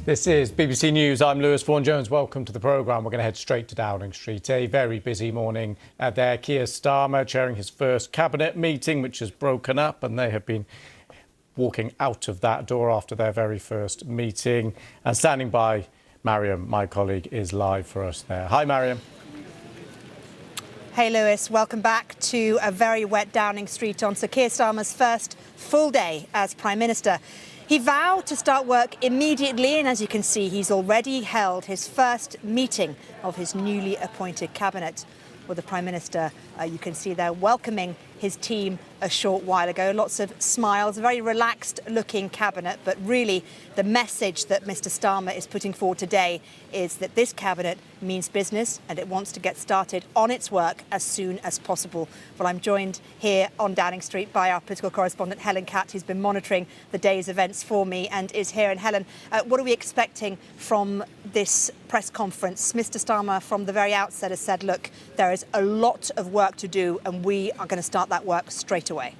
This is BBC News. I'm Lewis Vaughan-Jones. Welcome to the programme. We're going to head straight to Downing Street. A very busy morning there. Keir Starmer chairing his first cabinet meeting, which has broken up, and they have been walking out of that door after their very first meeting. And standing by, Mariam, my colleague, is live for us there. Hi, Mariam. Hey, Lewis. Welcome back to a very wet Downing Street on Sir Keir Starmer's first full day as Prime Minister. He vowed to start work immediately, and as you can see, he's already held his first meeting of his newly appointed cabinet. With the Prime Minister, you can see there, welcoming his team a short while ago. Lots of smiles, a very relaxed looking cabinet, but really the message that Mr Starmer is putting forward today is that this cabinet means business and it wants to get started on its work as soon as possible. Well, I'm joined here on Downing Street by our political correspondent Helen Catt, who's been monitoring the day's events for me and is here. And Helen, what are we expecting from this press conference? Mr Starmer from the very outset has said, look, there is a lot of work to do and we are going to start that work straight away.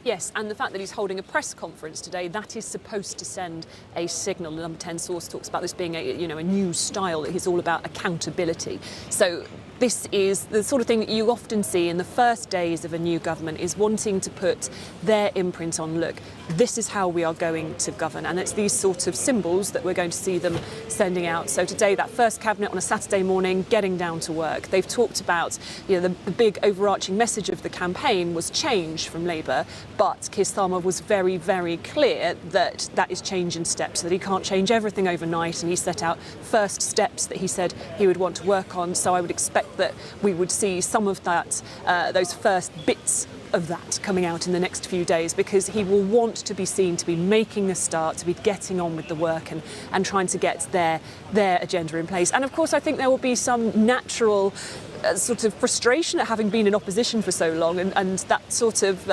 Yes, and the fact that he's holding a press conference today, that is supposed to send a signal. The Number 10 source talks about this being a new style. It's all about accountability. So this is the sort of thing that you often see in the first days of a new government, is wanting to put their imprint on, look, this is how we are going to govern. And it's these sort of symbols that we're going to see them sending out. So today, that first cabinet on a Saturday morning, getting down to work. They've talked about, the big overarching message of the campaign was change from Labour. But Keir Starmer was very, very clear that that is change in steps, that he can't change everything overnight. And he set out first steps that he said he would want to work on. So I would expect that we would see some of that, those first bits of that coming out in the next few days, because he will want to be seen to be making a start, to be getting on with the work and trying to get their agenda in place. And of course, I think there will be some natural sort of frustration at having been in opposition for so long, and that sort of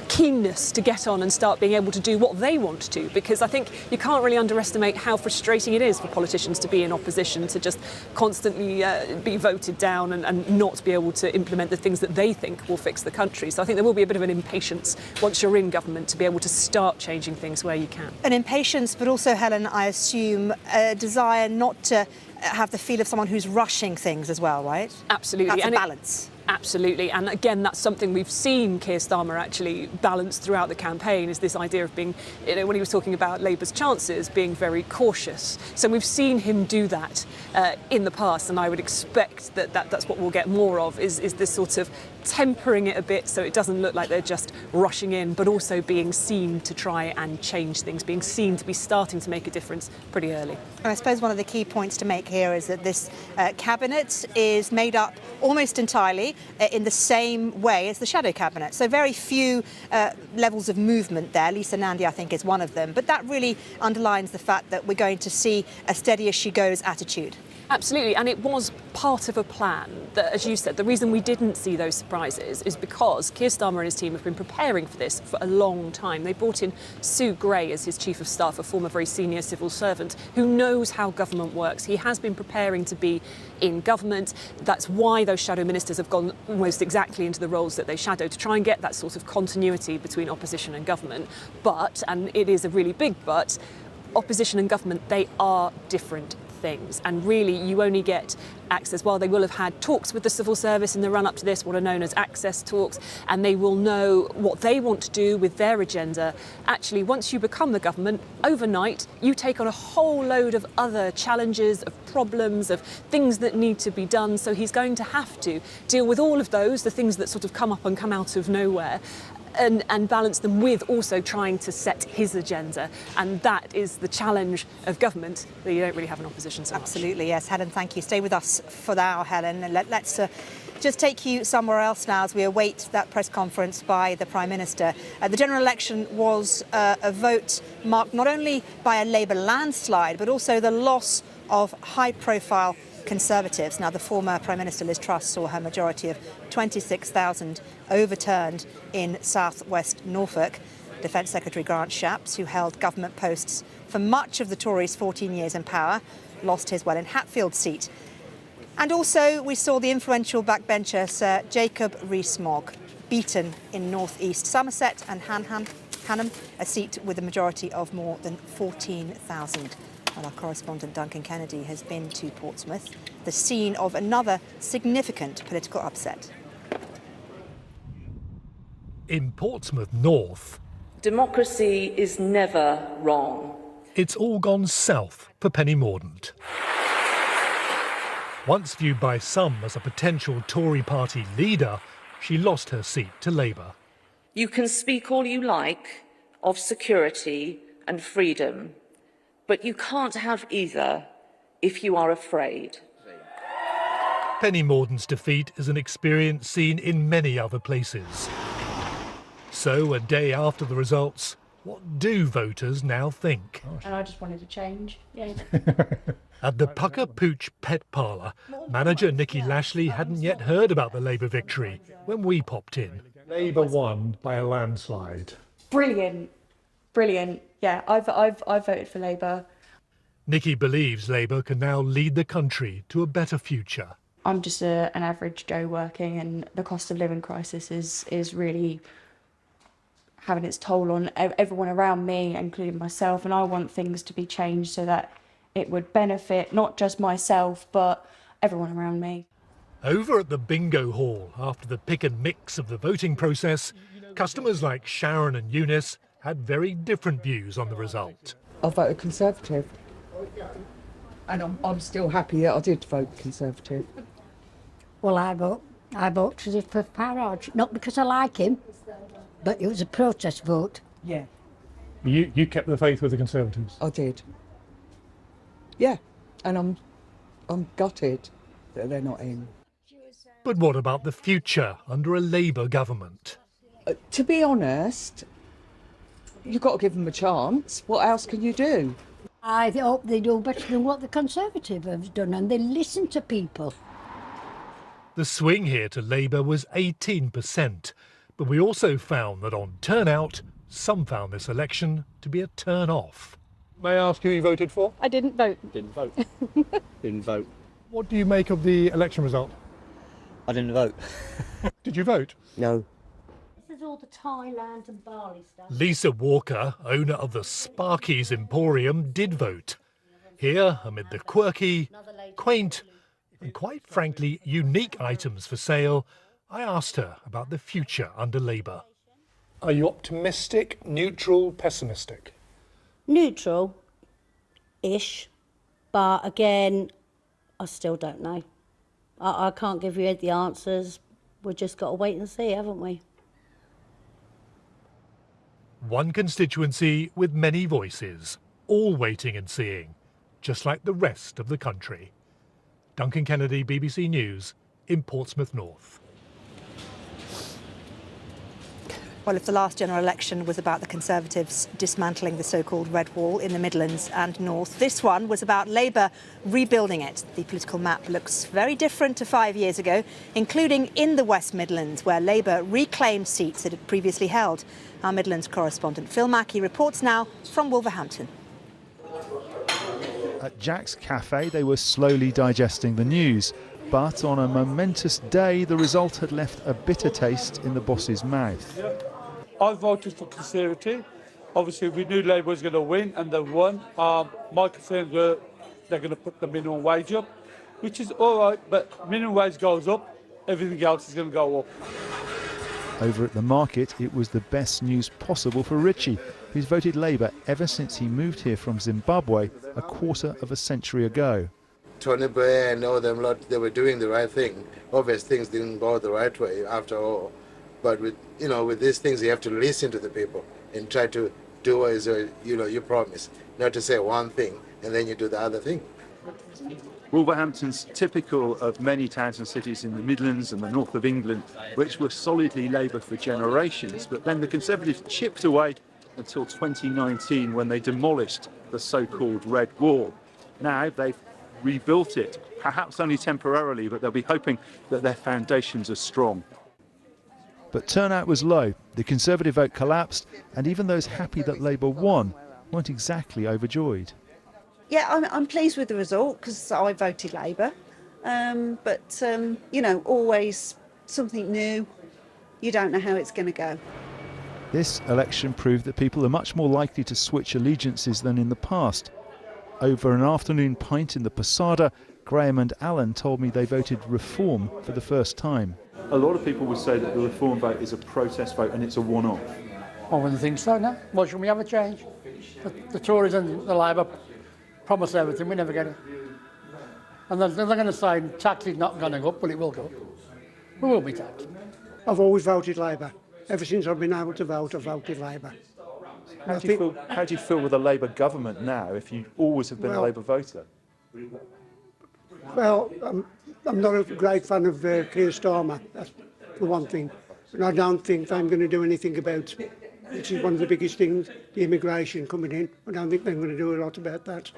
keenness to get on and start being able to do what they want to, because I think you can't really underestimate how frustrating it is for politicians to be in opposition, to just constantly be voted down and not be able to implement the things that they think will fix the country. So I think there will be a bit of an impatience once you're in government to be able to start changing things where you can. An impatience, but also, Helen, I assume a desire not to have the feel of someone who's rushing things as well, right? Absolutely. That's a balance. Absolutely. And again, that's something we've seen Keir Starmer actually balance throughout the campaign, is this idea of being, when he was talking about Labour's chances, being very cautious. So we've seen him do that in the past, and I would expect that's what we'll get more of, is this sort of tempering it a bit so it doesn't look like they're just rushing in, but also being seen to try and change things, being seen to be starting to make a difference pretty early. And I suppose one of the key points to make here is that this cabinet is made up almost entirely in the same way as the shadow cabinet. So very few levels of movement there. Lisa Nandy, I think, is one of them. But that really underlines the fact that we're going to see a steady as she goes attitude. Absolutely, and it was part of a plan that, as you said, the reason we didn't see those surprises is because Keir Starmer and his team have been preparing for this for a long time. They brought in Sue Gray as his chief of staff, a former very senior civil servant who knows how government works. He has been preparing to be in government. That's why those shadow ministers have gone almost exactly into the roles that they shadow, to try and get that sort of continuity between opposition and government. But, and it is a really big but, opposition and government, they are different things, and really you only get access. While they will have had talks with the civil service in the run-up to this, what are known as access talks, and they will know what they want to do with their agenda. Actually, once you become the government, overnight you take on a whole load of other challenges, of problems, of things that need to be done. So he's going to have to deal with all of those, the things that sort of come up and come out of nowhere, and balance them with also trying to set his agenda. And that is the challenge of government, that you don't really have an opposition so much. Absolutely, yes. Helen, thank you. Stay with us for now, Helen. And let's just take you somewhere else now as we await that press conference by the Prime Minister. The general election was a vote marked not only by a Labour landslide, but also the loss of high-profile Conservatives. Now, the former Prime Minister Liz Truss saw her majority of 26,000 overturned in south-west Norfolk. Defence Secretary Grant Shapps, who held government posts for much of the Tories' 14 years in power, lost his in Hatfield seat. And also we saw the influential backbencher Sir Jacob Rees-Mogg beaten in North East Somerset and Hanham, a seat with a majority of more than 14,000 Well, our correspondent Duncan Kennedy has been to Portsmouth, the scene of another significant political upset. In Portsmouth North, democracy is never wrong. it's all gone south for Penny Mordaunt. Once viewed by some as a potential Tory party leader, she lost her seat to Labour. You can speak all you like of security and freedom, but you can't have either if you are afraid. Penny Mordaunt's defeat is an experience seen in many other places. So, a day after the results, what do voters now think? And I just wanted to change. Yeah. At the Pucker Pooch Pet Parlour, manager Nicky Lashley hadn't yet heard about the Labour victory when we popped in. Labour won by a landslide. Brilliant. Brilliant. Yeah, I voted for Labour. Nicky believes Labour can now lead the country to a better future. I'm just an average Joe working, and the cost of living crisis is really having its toll on everyone around me, including myself, and I want things to be changed so that it would benefit not just myself but everyone around me. Over at the bingo hall, after the pick and mix of the voting process, customers like Sharon and Eunice had very different views on the result. I voted Conservative, and I'm still happy that I did vote Conservative. Well, I voted for Farage, not because I like him, but it was a protest vote. Yeah, You kept the faith with the Conservatives. I did. Yeah, and I'm gutted that they're not in. But what about the future under a Labour government? To be honest, you've got to give them a chance. What else can you do? I hope they do better than what the Conservative have done, and they listen to people. The swing here to Labour was 18%, but we also found that on turnout, some found this election to be a turn-off. May I ask who you voted for? I didn't vote. Didn't vote. Didn't vote. What do you make of the election result? I didn't vote. Did you vote? No. This is all the Thailand and barley stuff. Lisa Walker, owner of the Sparky's Emporium, did vote. Here, amid the quirky, quaint, and quite frankly unique items for sale, I asked her about the future under Labour. Are you optimistic, neutral, pessimistic? Neutral-ish, but again, I still don't know. I can't give you the answers. We've just got to wait and see, haven't we? One constituency with many voices, all waiting and seeing, just like the rest of the country. Duncan Kennedy, BBC News, in Portsmouth North. Well, if the last general election was about the Conservatives dismantling the so-called Red Wall in the Midlands and North, this one was about Labour rebuilding it. The political map looks very different to 5 years ago, including in the West Midlands, where Labour reclaimed seats it had previously held. Our Midlands correspondent Phil Mackey reports now from Wolverhampton. At Jack's Cafe, they were slowly digesting the news. But on a momentous day, the result had left a bitter taste in the boss's mouth. I voted for Conservative. Obviously, we knew Labour was going to win, and they won. My concerns were they're going to put the minimum wage up, which is all right, but minimum wage goes up, everything else is going to go up. Over at the market, it was the best news possible for Richie, who's voted Labour ever since he moved here from Zimbabwe a quarter of a century ago. Tony Blair and all them lot, they were doing the right thing. Obviously, things didn't go the right way after all. But with these things, you have to listen to the people and try to do what is you promise, not to say one thing and then you do the other thing. Wolverhampton's typical of many towns and cities in the Midlands and the north of England, which were solidly Labour for generations. But then the Conservatives chipped away until 2019 when they demolished the so-called Red Wall. Now they've rebuilt it, perhaps only temporarily, but they'll be hoping that their foundations are strong. But turnout was low, the Conservative vote collapsed, and even those happy that Labour won weren't exactly overjoyed. Yeah, I'm pleased with the result because I voted Labour. But always something new. You don't know how it's going to go. This election proved that people are much more likely to switch allegiances than in the past. Over an afternoon pint in the Posada, Graham and Alan told me they voted Reform for the first time. A lot of people would say that the Reform vote is a protest vote and it's a one-off. I wouldn't think so, no. Why shouldn't we have a change? The Tories and the Labour promise everything, we never get it. And they're going to say tax is not going up, well, it will go up. We will be taxed. I've always voted Labour. Ever since I've been able to vote, I've voted Labour. How do you feel with a Labour government now if you always have been a Labour voter? Well, I'm not a great fan of Keir Starmer, that's for one thing. And I don't think I'm going to do anything about, which is one of the biggest things, the immigration coming in. I don't think they're going to do a lot about that.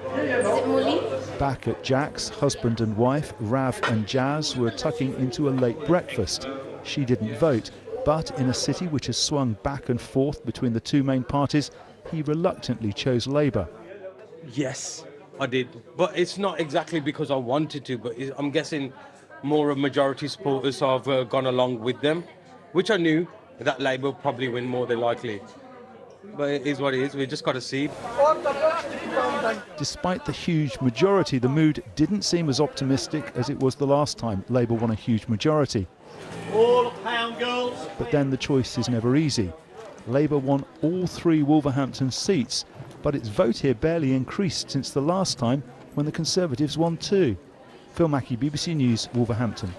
Back at Jack's, husband and wife, Rav and Jazz, were tucking into a late breakfast. She didn't vote, but in a city which has swung back and forth between the two main parties, he reluctantly chose Labour. Yes, I did. But it's not exactly because I wanted to, but I'm guessing more of majority supporters have gone along with them, which I knew that Labour will probably win more than likely. But it is what it is, we just got to see. Despite the huge majority, the mood didn't seem as optimistic as it was the last time Labour won a huge majority. All pound girls. But then the choice is never easy. Labour won all 3 Wolverhampton seats, but its vote here barely increased since the last time when the Conservatives won 2. Phil Mackey, BBC News, Wolverhampton.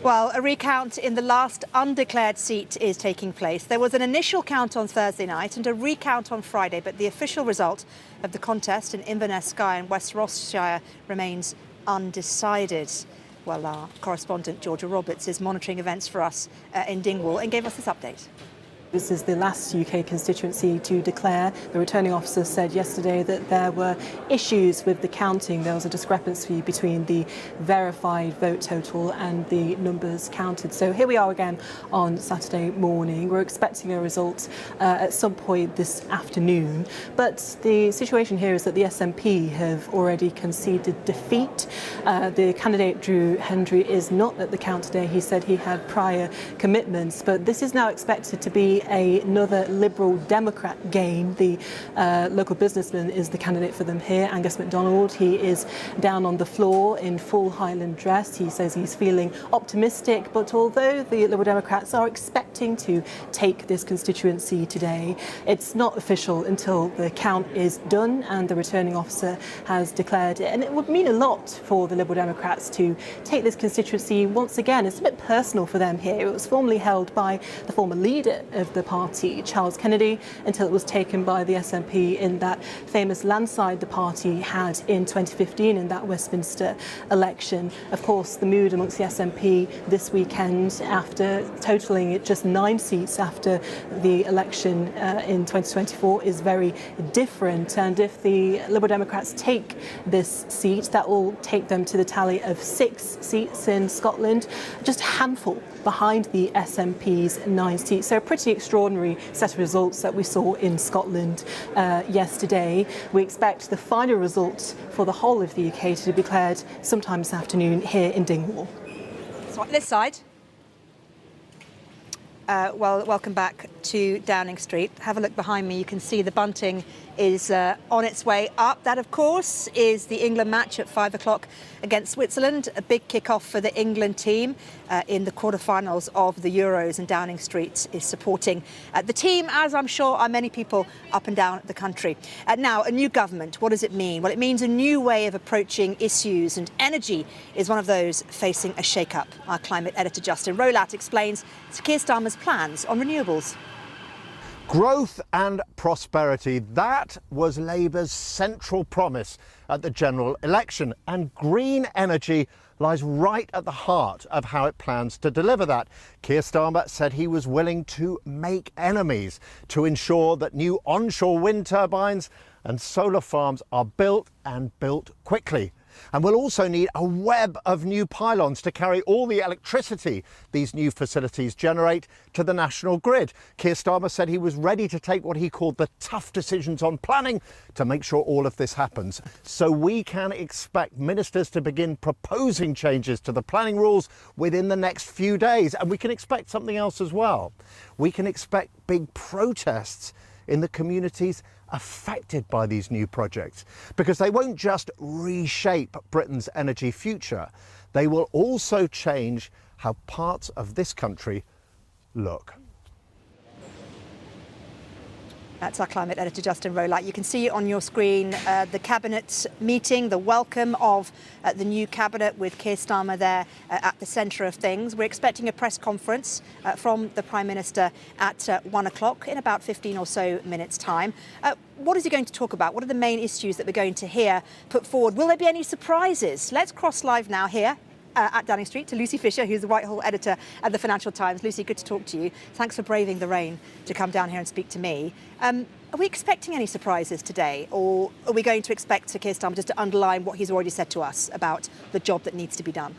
Well, a recount in the last undeclared seat is taking place. There was an initial count on Thursday night and a recount on Friday, but the official result of the contest in Inverness, Skye and West Rossshire remains undecided. Well, our correspondent Georgia Roberts is monitoring events for us in Dingwall and gave us this update. This is the last UK constituency to declare. The returning officer said yesterday that there were issues with the counting. There was a discrepancy between the verified vote total and the numbers counted. So here we are again on Saturday morning. We're expecting a result at some point this afternoon. But the situation here is that the SNP have already conceded defeat. The candidate, Drew Hendry, is not at the count today. He said he had prior commitments. But this is now expected to be another Liberal Democrat gain. The local businessman is the candidate for them here, Angus MacDonald. He is down on the floor in full Highland dress. He says he's feeling optimistic, but although the Liberal Democrats are expecting to take this constituency today, it's not official until the count is done and the returning officer has declared it. And it would mean a lot for the Liberal Democrats to take this constituency once again. It's a bit personal for them here. It was formerly held by the former leader of the party, Charles Kennedy, until it was taken by the SNP in that famous landslide the party had in 2015 in that Westminster election. Of course, the mood amongst the SNP this weekend, after totalling it just 9 seats after the election in 2024, is very different. And if the Liberal Democrats take this seat, that will take them to the tally of 6 seats in Scotland, just a handful behind the SNP's 9 seats. So a pretty extraordinary set of results that we saw in Scotland yesterday. We expect the final results for the whole of the UK to be declared sometime this afternoon here in Dingwall. So this side. Well, welcome back to Downing Street. Have a look behind me. You can see the bunting is on its way up. That, of course, is the England match at 5 o'clock against Switzerland. A big kick-off for the England team in the quarterfinals of the Euros, and Downing Street is supporting the team, as I'm sure are many people up and down the country. Now, a new government, what does it mean? Well, it means a new way of approaching issues, and energy is one of those facing a shake-up. Our climate editor, Justin Rolat, explains Keir Starmer's plans on renewables. Growth and prosperity, that was Labour's central promise at the general election, and green energy lies right at the heart of how it plans to deliver that. Keir Starmer said he was willing to make enemies to ensure that new onshore wind turbines and solar farms are built, and built quickly. And we'll also need a web of new pylons to carry all the electricity these new facilities generate to the national grid. Keir Starmer said he was ready to take what he called the tough decisions on planning to make sure all of this happens. So we can expect ministers to begin proposing changes to the planning rules within the next few days. And we can expect something else as well. We can expect big protests in the communities affected by these new projects, because they won't just reshape Britain's energy future, they will also change how parts of this country look. That's our climate editor, Justin Rowlatt. You can see on your screen the cabinet meeting, the welcome of the new cabinet with Keir Starmer there at the centre of things. We're expecting a press conference from the Prime Minister at 1 o'clock in about 15 or so minutes' time. What is he going to talk about? What are the main issues that we're going to hear put forward? Will there be any surprises? Let's cross live now here at Downing Street to Lucy Fisher, who's the Whitehall editor at the Financial Times. Lucy, good to talk to you. Thanks for braving the rain to come down here and speak to me. Are we expecting any surprises today, or are we going to expect Sir Keir Starmer just to underline what he's already said to us about the job that needs to be done?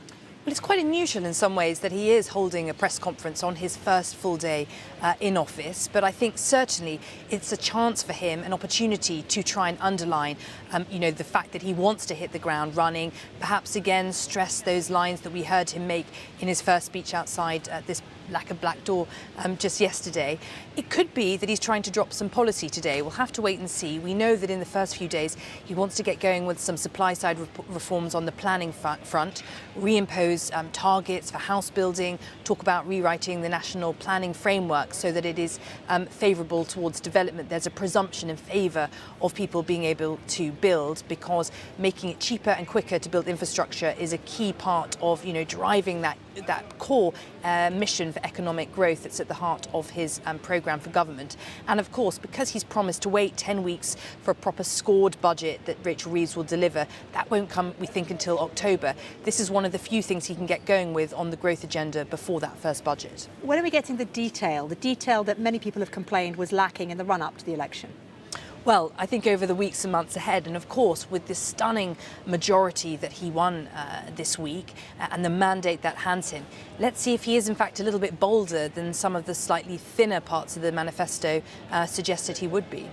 Well, it's quite unusual in some ways that he is holding a press conference on his first full day in office, but I think certainly it's a chance for him, an opportunity to try and underline, the fact that he wants to hit the ground running, perhaps again stress those lines that we heard him make in his first speech outside this lacquer black door just yesterday. It could be that he's trying to drop some policy today. We'll have to wait and see. We know that in the first few days he wants to get going with some supply side reforms on the planning front, reimpose targets for house building, talk about rewriting the national planning framework so that it is favourable towards development. There's a presumption in favour of people being able to build, because making it cheaper and quicker to build infrastructure is a key part of driving that core mission for economic growth that's at the heart of his programme for government. And of course, because he's promised to wait 10 weeks for a proper scored budget that Rachel Reeves will deliver, that won't come, we think, until October. This is one of the few things he can get going with on the growth agenda before that first budget. When are we getting the detail that many people have complained was lacking in the run-up to the election? Well, I think over the weeks and months ahead, and of course with this stunning majority that he won this week and the mandate that hands him, let's see if he is in fact a little bit bolder than some of the slightly thinner parts of the manifesto suggested he would be.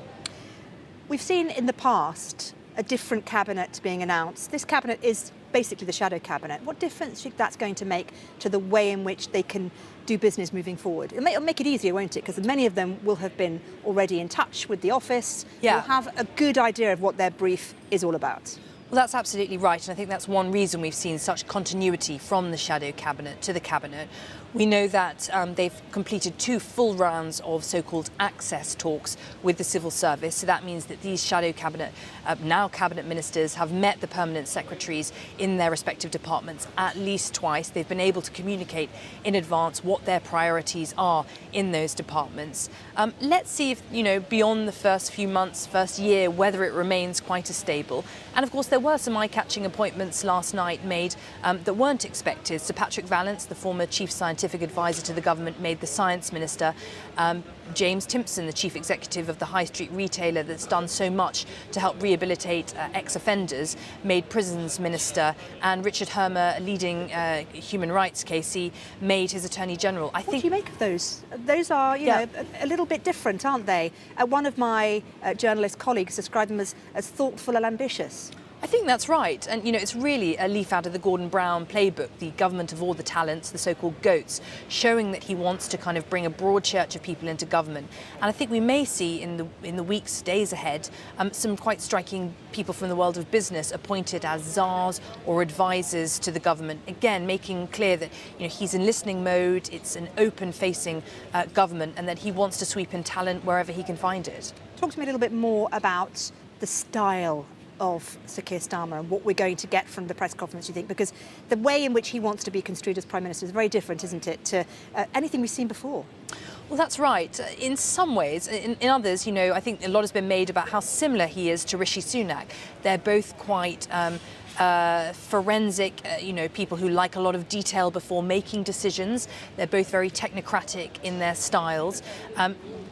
We've seen in the past a different cabinet being announced. This cabinet is basically the shadow cabinet. What difference do you think that's going to make to the way in which they can do business moving forward? It'll make it easier, won't it? Because many of them will have been already in touch with the office. Yeah. Will have a good idea of what their brief is all about. Well, that's absolutely right, and I think that's one reason we've seen such continuity from the shadow cabinet to the cabinet. We know that they've completed 2 full rounds of so-called access talks with the civil service. So that means that these shadow cabinet, now cabinet ministers, have met the permanent secretaries in their respective departments at least twice. They've been able to communicate in advance what their priorities are in those departments. Let's see if, beyond the first few months, first year, whether it remains quite as stable. And of course, there were some eye-catching appointments last night made that weren't expected. Sir Patrick Vallance, the former chief scientific advisor to the government, made the science minister. James Timpson, the chief executive of the high street retailer that's done so much to help rehabilitate ex-offenders, made prisons minister. And Richard Hermer, a leading human rights KC, made his attorney general. What do you make of those? Those are, a little bit different, aren't they? One of my journalist colleagues described them as thoughtful and ambitious. I think that's right. And, it's really a leaf out of the Gordon Brown playbook, the government of all the talents, the so-called GOATs, showing that he wants to kind of bring a broad church of people into government. And I think we may see in the weeks, days ahead, some quite striking people from the world of business appointed as czars or advisors to the government, again, making clear that, he's in listening mode, it's an open-facing government, and that he wants to sweep in talent wherever he can find it. Talk to me a little bit more about the style of Sir Keir Starmer and what we're going to get from the press conference, you think? Because the way in which he wants to be construed as Prime Minister is very different, isn't it, to anything we've seen before? Well, that's right. In some ways. In others, I think a lot has been made about how similar he is to Rishi Sunak. They're both quite forensic, people who like a lot of detail before making decisions. They're both very technocratic in their styles.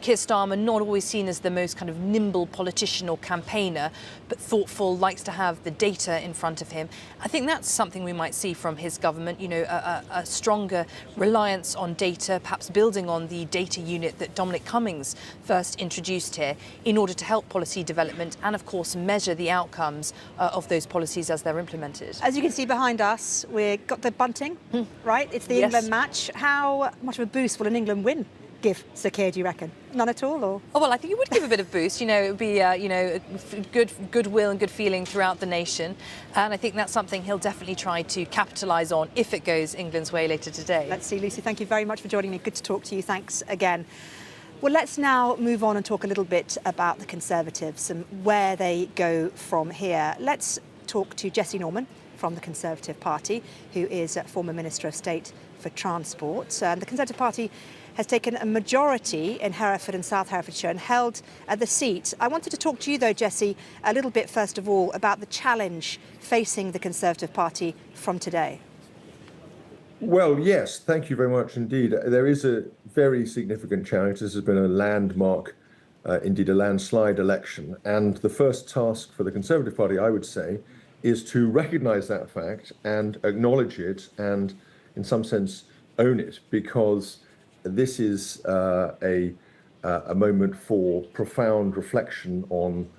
Keir Starmer, not always seen as the most kind of nimble politician or campaigner, but thoughtful, likes to have the data in front of him. I think that's something we might see from his government, a stronger reliance on data, perhaps building on the data unit that Dominic Cummings first introduced here in order to help policy development and, of course, measure the outcomes of those policies as they're implemented. As you can see behind us, we've got the bunting, right? It's the England match. How much of a boost will an England win give Sir Keir, do you reckon? None at all, or? Oh, well, I think it would give a bit of boost. You know, it would be, goodwill and good feeling throughout the nation. And I think that's something he'll definitely try to capitalise on if it goes England's way later today. Let's see, Lucy, thank you very much for joining me. Good to talk to you. Thanks again. Well, let's now move on and talk a little bit about the Conservatives and where they go from here. Let's talk to Jessie Norman from the Conservative Party, who is a former Minister of State for Transport. The Conservative Party has taken a majority in Hereford and South Herefordshire and held the seat. I wanted to talk to you, though, Jessie, a little bit, first of all, about the challenge facing the Conservative Party from today. Well, yes, thank you very much indeed. There is a very significant challenge. This has been a landmark, indeed a landslide election. And the first task for the Conservative Party, I would say, is to recognise that fact and acknowledge it and, in some sense, own it, because this is a moment for profound reflection on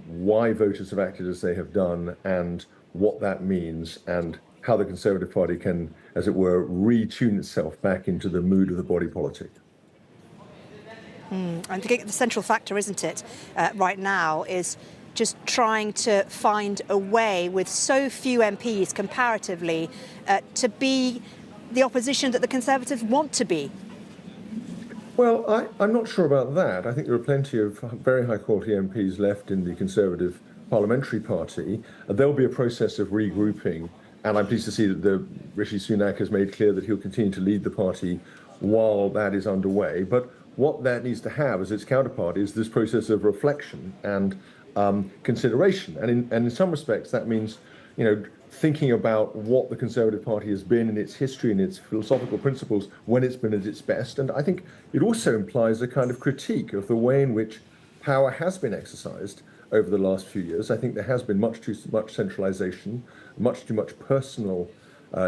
why voters have acted as they have done and what that means and how the Conservative Party can, as it were, retune itself back into the mood of the body politic. And I think the central factor, isn't it, right now, is just trying to find a way with so few MPs comparatively to be the opposition that the Conservatives want to be. Well, I'm not sure about that. I think there are plenty of very high-quality MPs left in the Conservative Parliamentary Party. There'll be a process of regrouping, and I'm pleased to see that Rishi Sunak has made clear that he'll continue to lead the party while that is underway. But what that needs to have as its counterpart is this process of reflection and consideration. And in some respects, that means, thinking about what the Conservative Party has been in its history and its philosophical principles when it's been at its best. And I think it also implies a kind of critique of the way in which power has been exercised over the last few years. I think there has been much too much centralisation, much too much personal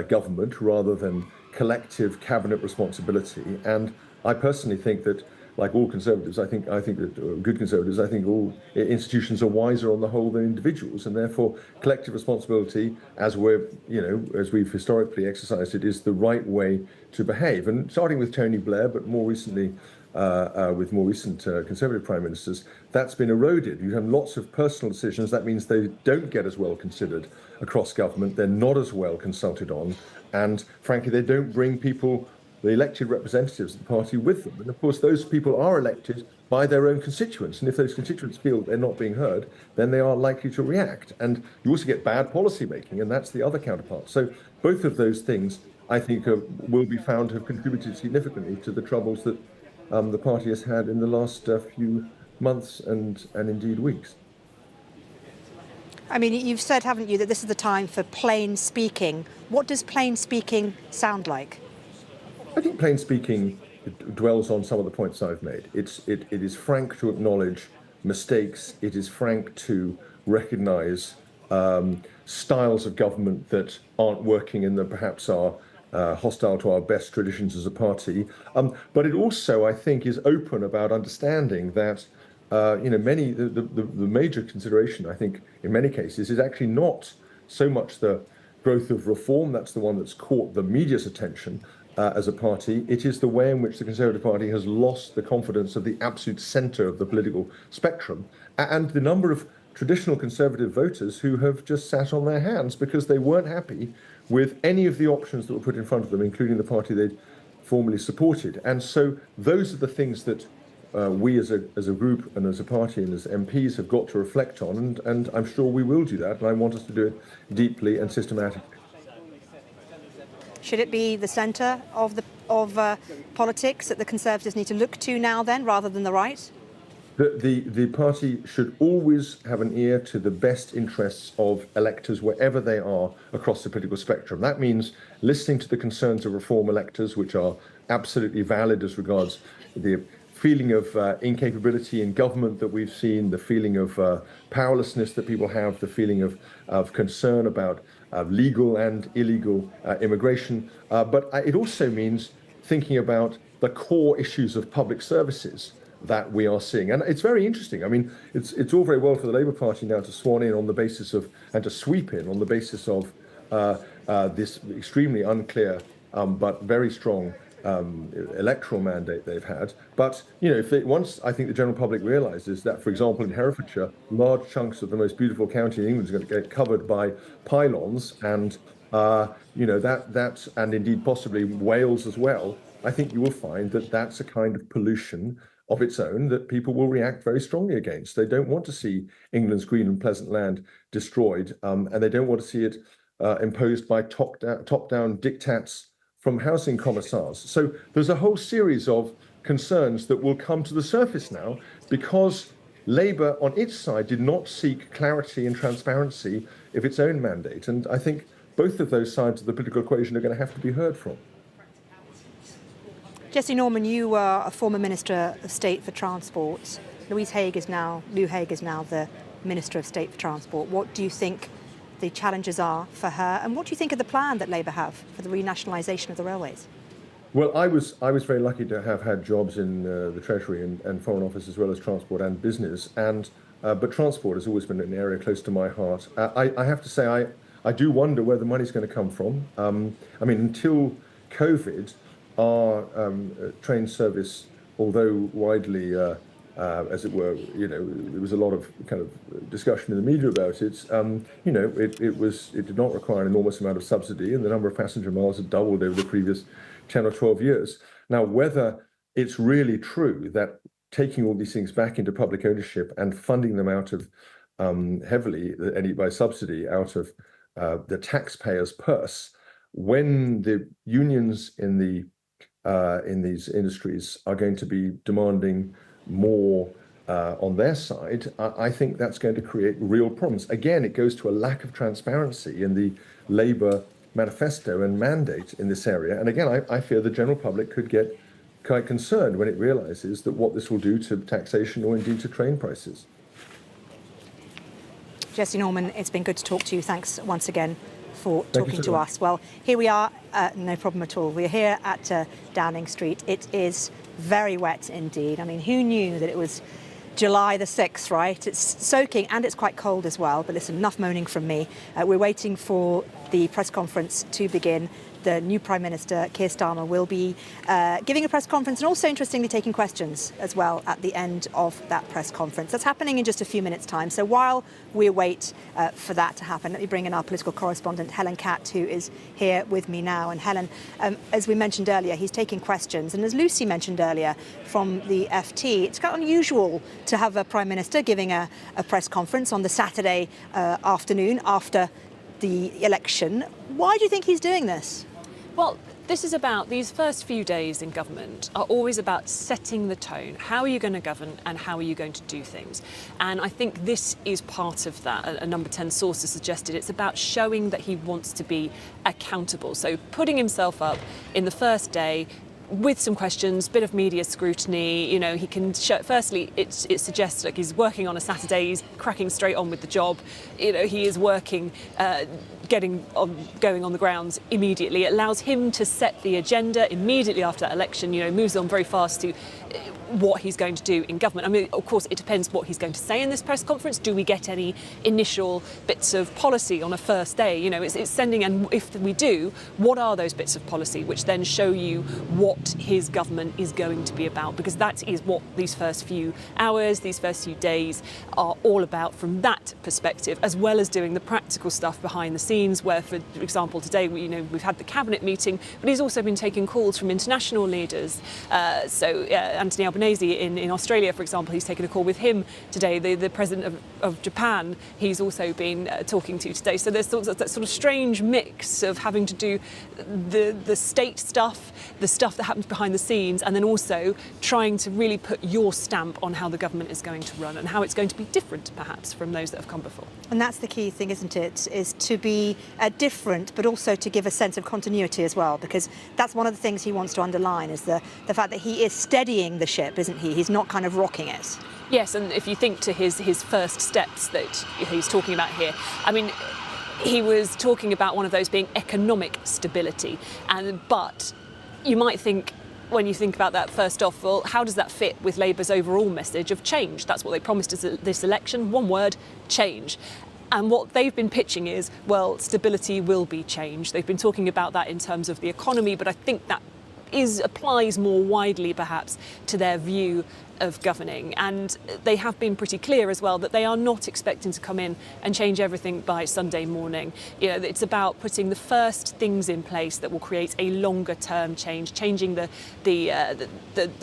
government rather than collective cabinet responsibility. And I personally think that, like all Conservatives, I think that good Conservatives, I think all institutions are wiser on the whole than individuals, and therefore collective responsibility, as we've historically exercised it, is the right way to behave. And starting with Tony Blair, but more recently with more recent Conservative prime ministers, that's been eroded. You have lots of personal decisions. That means they don't get as well considered across government. They're not as well consulted on, and frankly, they don't bring people, the elected representatives of the party, with them. And of course, those people are elected by their own constituents. And if those constituents feel they're not being heard, then they are likely to react. And you also get bad policy making, and that's the other counterpart. So both of those things, I think, will be found to have contributed significantly to the troubles that the party has had in the last few months and indeed weeks. I mean, you've said, haven't you, that this is the time for plain speaking. What does plain speaking sound like? I think plain speaking dwells on some of the points I've made. It is frank to acknowledge mistakes. It is frank to recognise styles of government that aren't working and that perhaps are hostile to our best traditions as a party. But it also, I think, is open about understanding that the major consideration, I think, in many cases, is actually not so much the growth of reform. That's the one that's caught the media's attention. As a party, it is the way in which the Conservative Party has lost the confidence of the absolute centre of the political spectrum, and the number of traditional Conservative voters who have just sat on their hands because they weren't happy with any of the options that were put in front of them, including the party they'd formerly supported. And so those are the things that we as a group and as a party and as MPs have got to reflect on, and I'm sure we will do that, and I want us to do it deeply and systematically. Should it be the centre of politics that the Conservatives need to look to now then, rather than the right? The party should always have an ear to the best interests of electors wherever they are across the political spectrum. That means listening to the concerns of reform electors, which are absolutely valid as regards the feeling of incapability in government that we've seen, the feeling of powerlessness that people have, the feeling of concern about legal and illegal immigration. But it also means thinking about the core issues of public services that we are seeing. And it's very interesting. I mean, it's all very well for the Labour Party now to swan in on the basis of, and to sweep in on the basis of this extremely unclear but very strong electoral mandate they've had. But, you know, once I think the general public realises that, for example, in Herefordshire, large chunks of the most beautiful county in England is going to get covered by pylons, and you know, that and indeed possibly Wales as well, I think you will find that that's a kind of pollution of its own that people will react very strongly against. They don't want to see England's green and pleasant land destroyed, and they don't want to see it imposed by top-down diktats from housing commissars. So there's a whole series of concerns that will come to the surface now because Labour on its side did not seek clarity and transparency of its own mandate. And I think both of those sides of the political equation are going to have to be heard from. Jesse Norman, you were a former Minister of State for Transport. Lou Hague is now the Minister of State for Transport. What do you think the challenges are for her, and what do you think of the plan that Labour have for the renationalisation of the railways? Well, I was very lucky to have had jobs in the Treasury and Foreign Office, as well as transport and business, and but transport has always been an area close to my heart. I have to say I do wonder where the money's going to come from. I mean, until COVID, our train service, although widely as it were, you know, there was a lot of kind of discussion in the media about it. You know, it did not require an enormous amount of subsidy, and the number of passenger miles had doubled over the previous 10 or 12 years. Now, whether it's really true that taking all these things back into public ownership and funding them out of heavily by subsidy out of the taxpayer's purse, when the unions in these industries are going to be demanding more on their side, I think that's going to create real problems. Again, it goes to a lack of transparency in the Labour manifesto and mandate in this area. And again, I fear the general public could get quite concerned when it realises that what this will do to taxation or indeed to train prices. Jesse Norman, it's been good to talk to you. Thanks once again for talking to us. Well, here we are, no problem at all. We're here at Downing Street. It is very wet indeed. I mean, who knew that it was July the 6th, right? It's soaking and it's quite cold as well. But listen, enough moaning from me. We're waiting for the press conference to begin. The new Prime Minister, Keir Starmer, will be giving a press conference and also, interestingly, taking questions as well at the end of that press conference. That's happening in just a few minutes' time. So while we wait for that to happen, let me bring in our political correspondent, Helen Catt, who is here with me now. And Helen, as we mentioned earlier, he's taking questions. And as Lucy mentioned earlier from the FT, it's quite unusual to have a Prime Minister giving a press conference on the Saturday afternoon after the election. Why do you think he's doing this? Well, this is about, these first few days in government are always about setting the tone. How are you going to govern and how are you going to do things? And I think this is part of that. A number 10 source has suggested it's about showing that he wants to be accountable. So putting himself up in the first day with some questions, bit of media scrutiny, you know, he can show, firstly, it suggests like he's working on a Saturday, he's cracking straight on with the job, you know, he is working, going on the grounds immediately. It allows him to set the agenda immediately after that election, you know, moves on very fast to what he's going to do in government. I mean, of course, it depends what he's going to say in this press conference. Do we get any initial bits of policy on a first day? You know, it's sending, and if we do, what are those bits of policy which then show you what his government is going to be about? Because that is what these first few hours, these first few days are all about from that perspective, as well as doing the practical stuff behind the scenes, where, for example, today, we've had the cabinet meeting, but he's also been taking calls from international leaders. Anthony Albanese in Australia, for example, he's taken a call with him today. The president of Japan, he's also been talking to today. So there's that sort of strange mix of having to do the state stuff, the stuff that happens behind the scenes, and then also trying to really put your stamp on how the government is going to run and how it's going to be different, perhaps, from those that have come before. And that's the key thing, isn't it, is to be different, but also to give a sense of continuity as well, because that's one of the things he wants to underline, is the fact that he is steadying the ship, isn't he? He's not kind of rocking it. Yes, and if you think to his first steps that he's talking about here, I mean, he was talking about one of those being economic stability, but you might think, when you think about that first off, well, how does that fit with Labour's overall message of change? That's what they promised us at this election, one word, change. And what they've been pitching is, well, stability will be change. They've been talking about that in terms of the economy, but I think that applies more widely perhaps to their view of governing, and they have been pretty clear as well that they are not expecting to come in and change everything by Sunday morning. You know, it's about putting the first things in place that will create a longer term change, changing the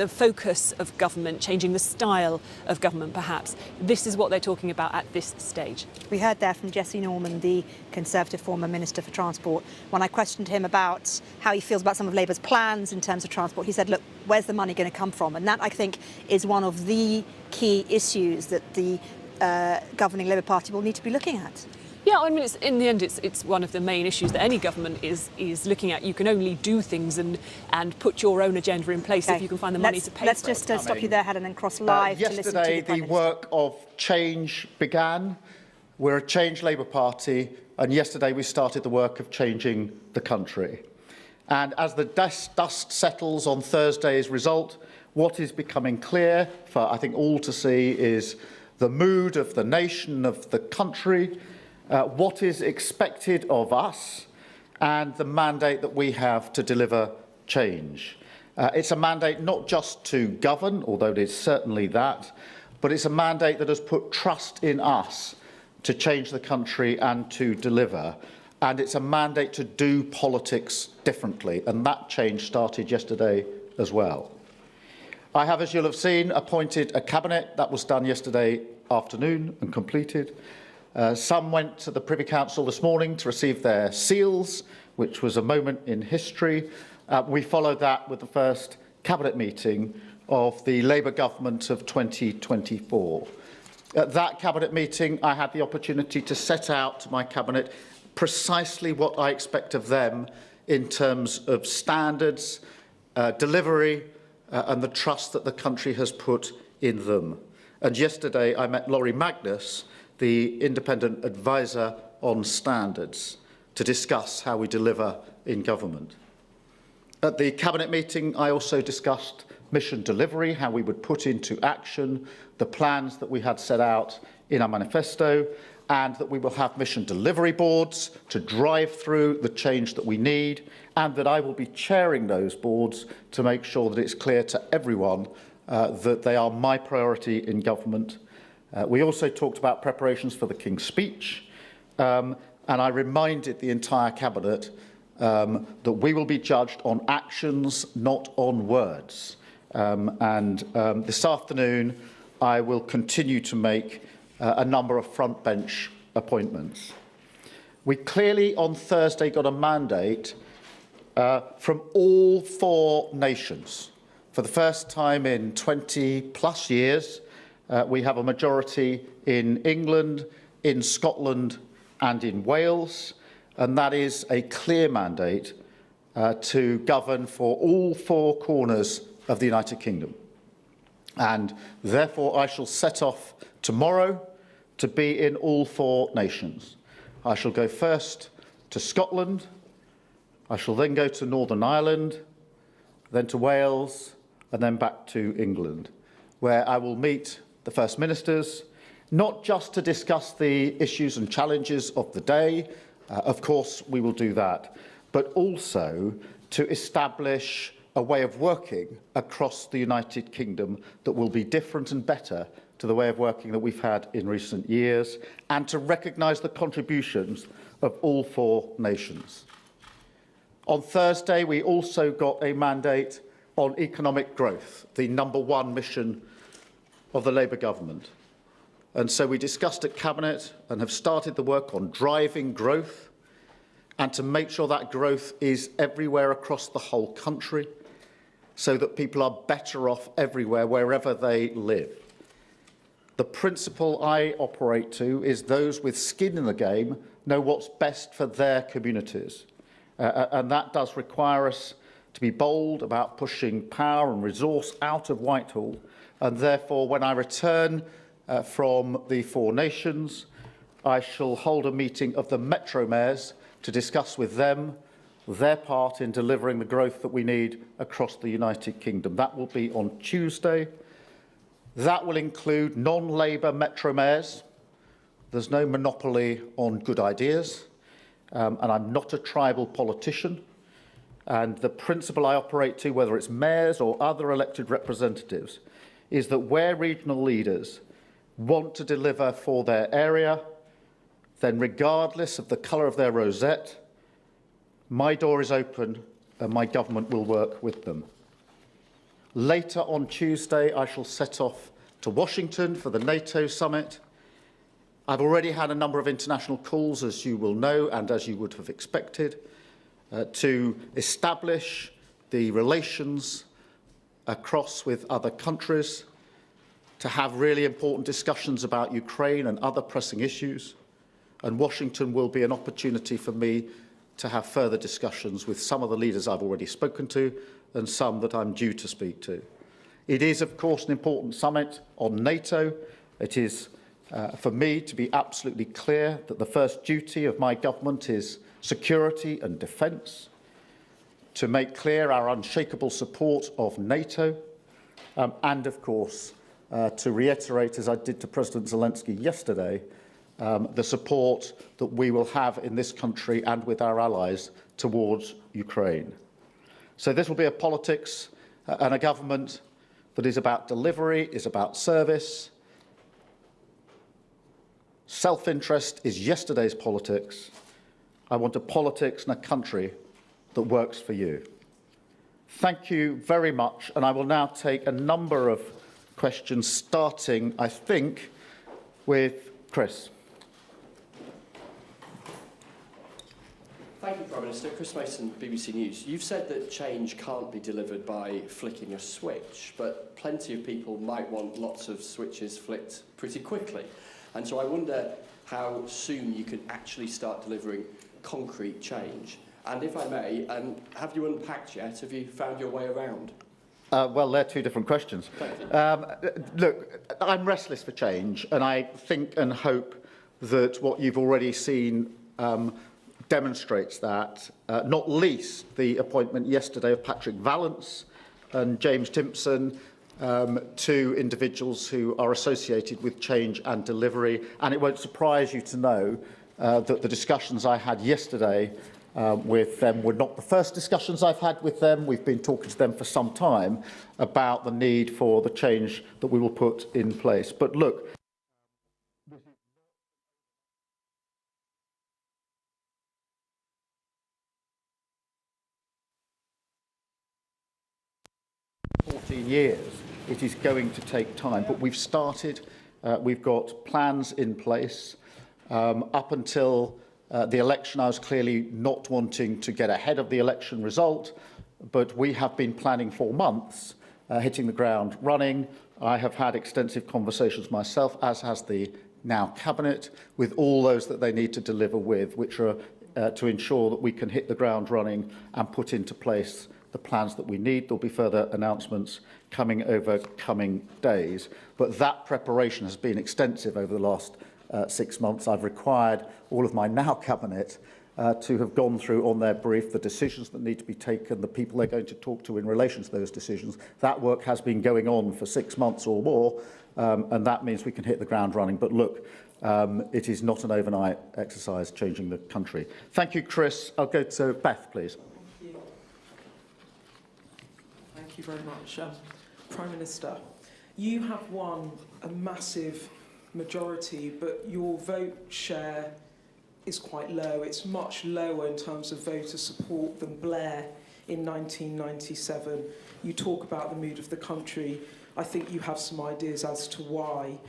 focus of government, changing the style of government perhaps. This is what they're talking about at this stage. We heard there from Jesse Norman, the Conservative former Minister for Transport. When I questioned him about how he feels about some of Labour's plans in terms of transport, he said, look, where's the money going to come from? And that, I think, is one of the key issues that the governing Labour Party will need to be looking at. Yeah, I mean, in the end, it's one of the main issues that any government is looking at. You can only do things and put your own agenda in place if you can find the money to pay for it. Let's just stop you there, Helen, and cross live to listen to Yesterday, the work of change began. We're a Change Labour Party, and yesterday we started the work of changing the country. And as the dust settles on Thursday's result, what is becoming clear for, I think, all to see is the mood of the nation, of the country, what is expected of us, and the mandate that we have to deliver change. It's a mandate not just to govern, although it is certainly that, but it's a mandate that has put trust in us to change the country and to deliver. And it's a mandate to do politics differently, and that change started yesterday as well. I have, as you'll have seen, appointed a cabinet. That was done yesterday afternoon and completed. Some went to the Privy Council this morning to receive their seals, which was a moment in history. We followed that with the first cabinet meeting of the Labour government of 2024. At that cabinet meeting, I had the opportunity to set out to my cabinet precisely what I expect of them in terms of standards, delivery, and the trust that the country has put in them. And yesterday I met Laurie Magnus, the independent advisor on standards, to discuss how we deliver in government. At the cabinet meeting, I also discussed mission delivery, how we would put into action the plans that we had set out in our manifesto, and that we will have mission delivery boards to drive through the change that we need, and that I will be chairing those boards to make sure that it's clear to everyone that they are my priority in government. We also talked about preparations for the King's speech, and I reminded the entire cabinet that we will be judged on actions, not on words. This afternoon, I will continue to make a number of front bench appointments. We clearly on Thursday got a mandate from all 4 nations. For the first time in 20 plus years, we have a majority in England, in Scotland and in Wales, and that is a clear mandate to govern for all 4 corners of the United Kingdom. And therefore I shall set off tomorrow to be in all 4 nations. I shall go first to Scotland, I shall then go to Northern Ireland, then to Wales, and then back to England, where I will meet the First Ministers, not just to discuss the issues and challenges of the day, of course we will do that, but also to establish a way of working across the United Kingdom that will be different and better to the way of working that we've had in recent years, and to recognise the contributions of all 4 nations. On Thursday, we also got a mandate on economic growth, the #1 mission of the Labour government. And so we discussed at Cabinet and have started the work on driving growth and to make sure that growth is everywhere across the whole country so that people are better off everywhere, wherever they live. The principle I operate to is those with skin in the game know what's best for their communities. And that does require us to be bold about pushing power and resource out of Whitehall. And therefore, when I return from the 4 nations, I shall hold a meeting of the Metro Mayors to discuss with them their part in delivering the growth that we need across the United Kingdom. That will be on Tuesday. That will include non-Labour Metro Mayors. There's no monopoly on good ideas, and I'm not a tribal politician. And the principle I operate to, whether it's mayors or other elected representatives, is that where regional leaders want to deliver for their area, then regardless of the colour of their rosette, my door is open and my government will work with them. Later on Tuesday, I shall set off to Washington for the NATO summit. I've already had a number of international calls, as you will know, and as you would have expected, to establish the relations across with other countries, to have really important discussions about Ukraine and other pressing issues. And Washington will be an opportunity for me to have further discussions with some of the leaders I've already spoken to and some that I'm due to speak to. It is, of course, an important summit on NATO. It is for me to be absolutely clear that the first duty of my government is security and defence, to make clear our unshakable support of NATO, and, of course, to reiterate, as I did to President Zelensky yesterday, the support that we will have in this country and with our allies towards Ukraine. So this will be a politics and a government that is about delivery, is about service. Self-interest is yesterday's politics. I want a politics and a country that works for you. Thank you very much, and I will now take a number of questions, starting, I think, with Chris. Thank you, Prime Minister. Chris Mason, BBC News. You've said that change can't be delivered by flicking a switch, but plenty of people might want lots of switches flicked pretty quickly. And so I wonder how soon you can actually start delivering concrete change. And if I may, have you unpacked yet? Have you found your way around? Well, they're two different questions. Thank you. Look, I'm restless for change, and I think and hope that what you've already seen demonstrates that, not least the appointment yesterday of Patrick Vallance and James Timpson, two individuals who are associated with change and delivery. And it won't surprise you to know that the discussions I had yesterday with them were not the first discussions I've had with them. We've been talking to them for some time about the need for the change that we will put in place. But look, years, it is going to take time, but we've started. We've got plans in place. Up until the election, I was clearly not wanting to get ahead of the election result, but we have been planning for months, hitting the ground running. I have had extensive conversations myself, as has the now Cabinet, with all those that they need to deliver with, which are to ensure that we can hit the ground running and put into place the plans that we need. There'll be further announcements coming over coming days. But that preparation has been extensive over the last 6 months. I've required all of my now Cabinet to have gone through on their brief the decisions that need to be taken, the people they're going to talk to in relation to those decisions. That work has been going on for 6 months or more, and that means we can hit the ground running. But look, it is not an overnight exercise changing the country. Thank you, Chris. I'll go to Beth, please. Thank you very much. Prime Minister, you have won a massive majority, but your vote share is quite low. It's much lower in terms of voter support than Blair in 1997. You talk about the mood of the country. I think you have some ideas as to why.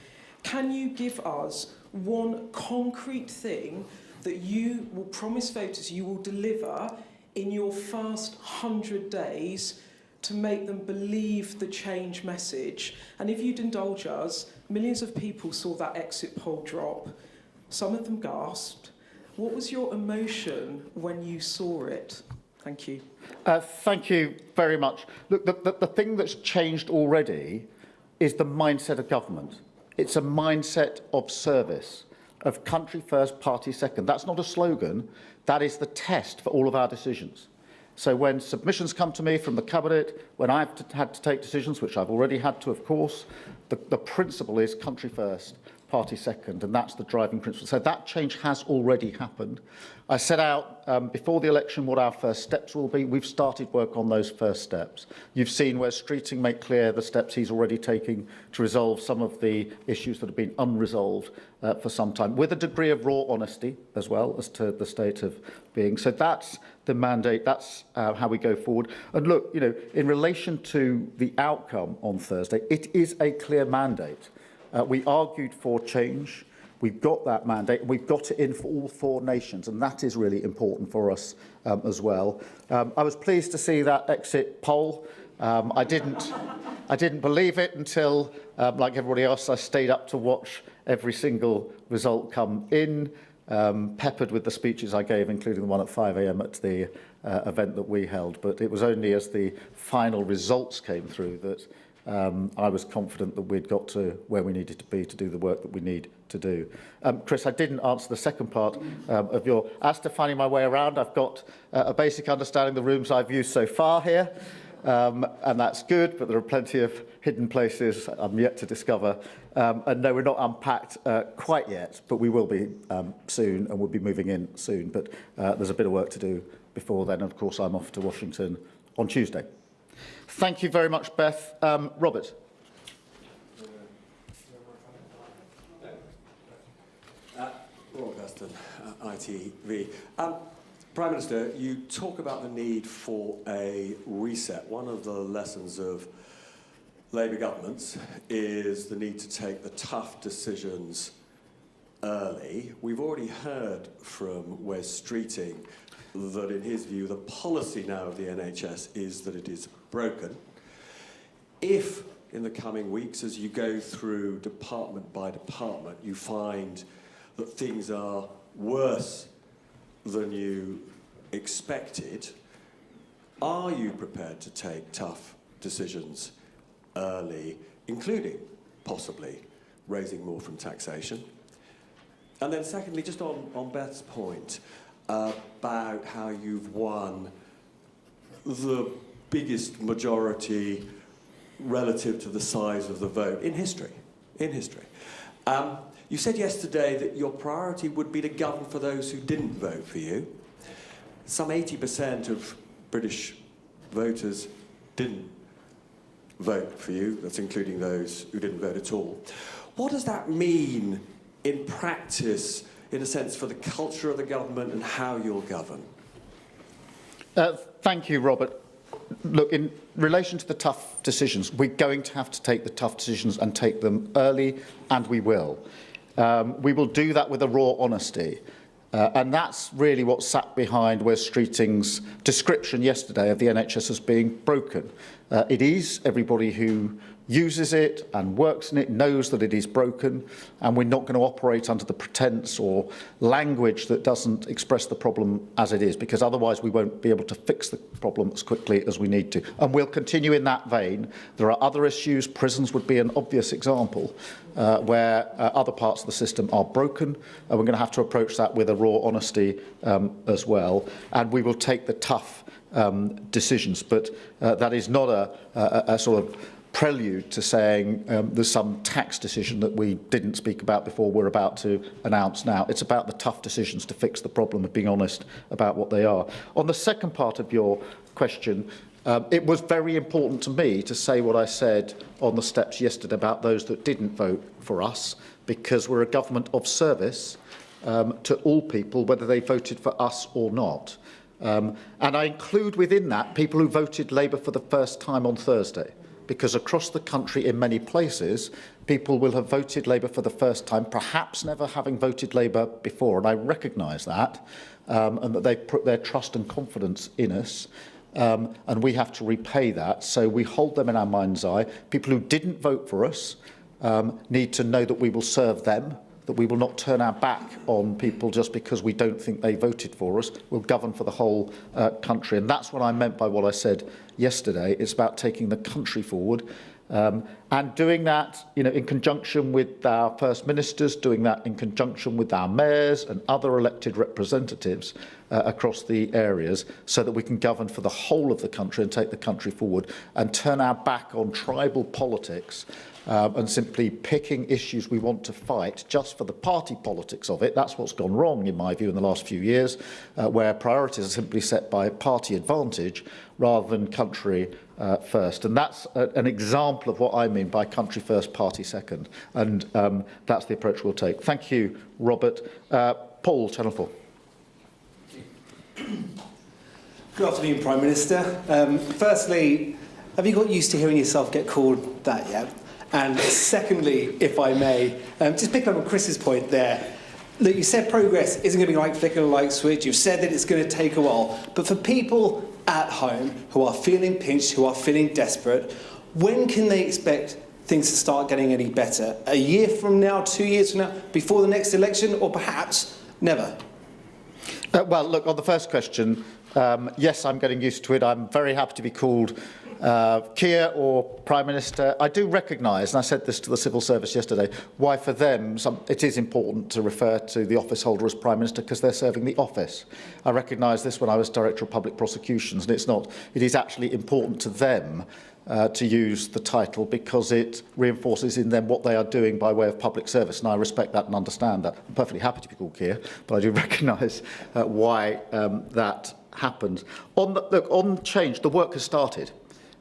Can you give us one concrete thing that you will promise voters you will deliver in your first 100 days to make them believe the change message? And if you'd indulge us, millions of people saw that exit poll drop. Some of them gasped. What was your emotion when you saw it? Thank you. Thank you very much. Look, the thing that's changed already is the mindset of government. It's a mindset of service, of country first, party second. That's not a slogan. That is the test for all of our decisions. So when submissions come to me from the Cabinet, when I've had to take decisions, which I've already had to, of course, the principle is country first, party second, and that's the driving principle. So that change has already happened. I set out before the election what our first steps will be. We've started work on those first steps. You've seen where Streeting made clear the steps he's already taking to resolve some of the issues that have been unresolved for some time, with a degree of raw honesty as well as to the state of being. So that's the mandate. That's how we go forward. And look, you know, in relation to the outcome on Thursday, it is a clear mandate. We argued for change. We've got that mandate. We've got it in for all 4 nations, and that is really important for us as well. I was pleased to see that exit poll. I didn't believe it until, like everybody else, I stayed up to watch every single result come in, peppered with the speeches I gave, including the one at 5 a.m. at the event that we held. But it was only as the final results came through that I was confident that we'd got to where we needed to be to do the work that we need to do. Chris, I didn't answer the second part of your... As to finding my way around, I've got a basic understanding of the rooms I've used so far here, and that's good, but there are plenty of hidden places I'm yet to discover. And no, we're not unpacked quite yet, but we will be soon, and we'll be moving in soon. But there's a bit of work to do before then. And of course, I'm off to Washington on Tuesday. Thank you very much, Beth. Robert. Robert Gaston, ITV. Prime Minister, you talk about the need for a reset. One of the lessons of Labour governments is the need to take the tough decisions early. We've already heard from Wes Streeting that, in his view, the policy now of the NHS is that it is broken. If, in the coming weeks, as you go through department by department, you find that things are worse than you expected, are you prepared to take tough decisions early, including possibly raising more from taxation? And then secondly, just on Beth's point about how you've won the biggest majority relative to the size of the vote in history. You said yesterday that your priority would be to govern for those who didn't vote for you. Some 80% of British voters didn't vote for you. That's including those who didn't vote at all. What does that mean in practice, in a sense, for the culture of the government and how you'll govern? Thank you, Robert. Look, in relation to the tough decisions, we're going to have to take the tough decisions and take them early, and we will. We will do that with a raw honesty. And that's really what sat behind Wes Streeting's description yesterday of the NHS as being broken. It is. Everybody who uses it and works in it knows that it is broken, and we're not going to operate under the pretence or language that doesn't express the problem as it is, because otherwise we won't be able to fix the problem as quickly as we need to. And we'll continue in that vein. There are other issues. Prisons would be an obvious example where other parts of the system are broken, and we're going to have to approach that with a raw honesty as well. And we will take the tough decisions, but that is not a sort of prelude to saying there's some tax decision that we didn't speak about before we're about to announce now. It's about the tough decisions to fix the problem and being honest about what they are. On the second part of your question, it was very important to me to say what I said on the steps yesterday about those that didn't vote for us, because we're a government of service to all people, whether they voted for us or not. And I include within that people who voted Labour for the first time on Thursday, because across the country in many places, people will have voted Labour for the first time, perhaps never having voted Labour before. And I recognise that, and that they've put their trust and confidence in us. And we have to repay that. So we hold them in our mind's eye. People who didn't vote for us need to know that we will serve them, that we will not turn our back on people just because we don't think they voted for us. We'll govern for the whole country. And that's what I meant by what I said yesterday. It's about taking the country forward and doing that, in conjunction with our First Ministers, doing that in conjunction with our mayors and other elected representatives across the areas, so that we can govern for the whole of the country and take the country forward and turn our back on tribal politics and simply picking issues we want to fight just for the party politics of it. That's what's gone wrong, in my view, in the last few years, where priorities are simply set by party advantage rather than country first. And that's an example of what I mean by country first, party second. And that's the approach we'll take. Thank you, Robert. Paul, Channel 4. Good afternoon, Prime Minister. Firstly, have you got used to hearing yourself get called that yet? And secondly, if I may, just pick up on Chris's point there. Look, you said progress isn't going to be like flicking a light switch. You've said that it's going to take a while. But for people at home who are feeling pinched, who are feeling desperate, when can they expect things to start getting any better? A year from now, 2 years from now, before the next election, or perhaps never? Well, look, on the first question, yes, I'm getting used to it. I'm very happy to be called Keir or Prime Minister. I do recognise, and I said this to the civil service yesterday, why for them it is important to refer to the office holder as Prime Minister, because they're serving the office. I recognised this when I was Director of Public Prosecutions, and it is actually important to them to use the title because it reinforces in them what they are doing by way of public service, and I respect that and understand that. I'm perfectly happy to be called Keir, but I do recognise why that happened. On change, the work has started.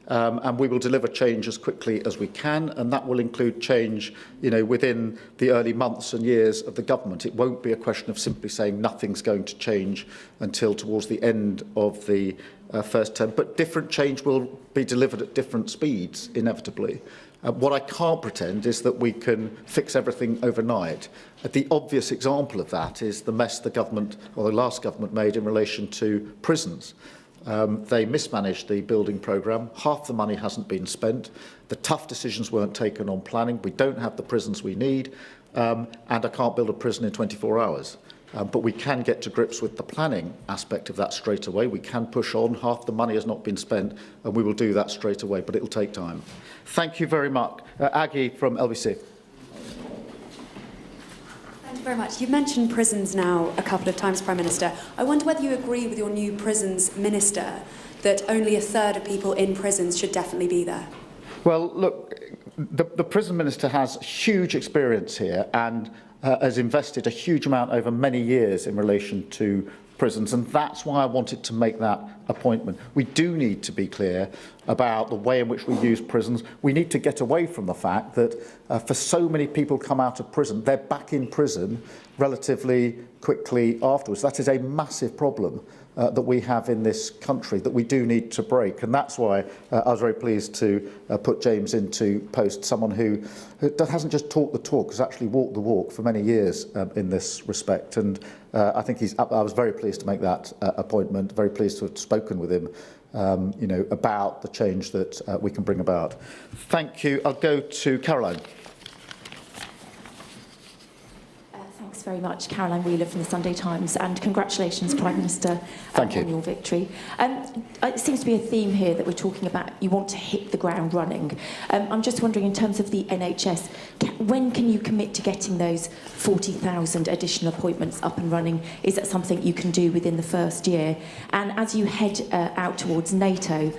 And we will deliver change as quickly as we can, and that will include change, within the early months and years of the government. It won't be a question of simply saying nothing's going to change until towards the end of the first term, but different change will be delivered at different speeds, inevitably. What I can't pretend is that we can fix everything overnight. The obvious example of that is the mess the government, or the last government, made in relation to prisons. They mismanaged the building programme. Half the money hasn't been spent. The tough decisions weren't taken on planning. We don't have the prisons we need. And I can't build a prison in 24 hours. But we can get to grips with the planning aspect of that straight away. We can push on. Half the money has not been spent, and we will do that straight away, but it'll take time. Thank you very much. Aggie from LBC. Thank you very much. You've mentioned prisons now a couple of times, Prime Minister. I wonder whether you agree with your new prisons minister that only a third of people in prisons should definitely be there. Well, look, the prison minister has huge experience here and has invested a huge amount over many years in relation to prisons, and that's why I wanted to make that appointment. We do need to be clear about the way in which we use prisons. We need to get away from the fact that for so many people come out of prison, they're back in prison relatively quickly afterwards. That is a massive problem that we have in this country that we do need to break, and that's why I was very pleased to put James into post, someone who hasn't just talked the talk, has actually walked the walk for many years in this respect, and I think I was very pleased to make that appointment, very pleased to have spoken with him about the change that we can bring about. Thank you. I'll go to Caroline. Thanks very much. Caroline Wheeler from the Sunday Times, and congratulations, Prime Minister, on your victory. It seems to be a theme here that we're talking about you want to hit the ground running. I'm just wondering, in terms of the NHS, when can you commit to getting those 40,000 additional appointments up and running? Is that something you can do within the first year? And as you head out towards NATO,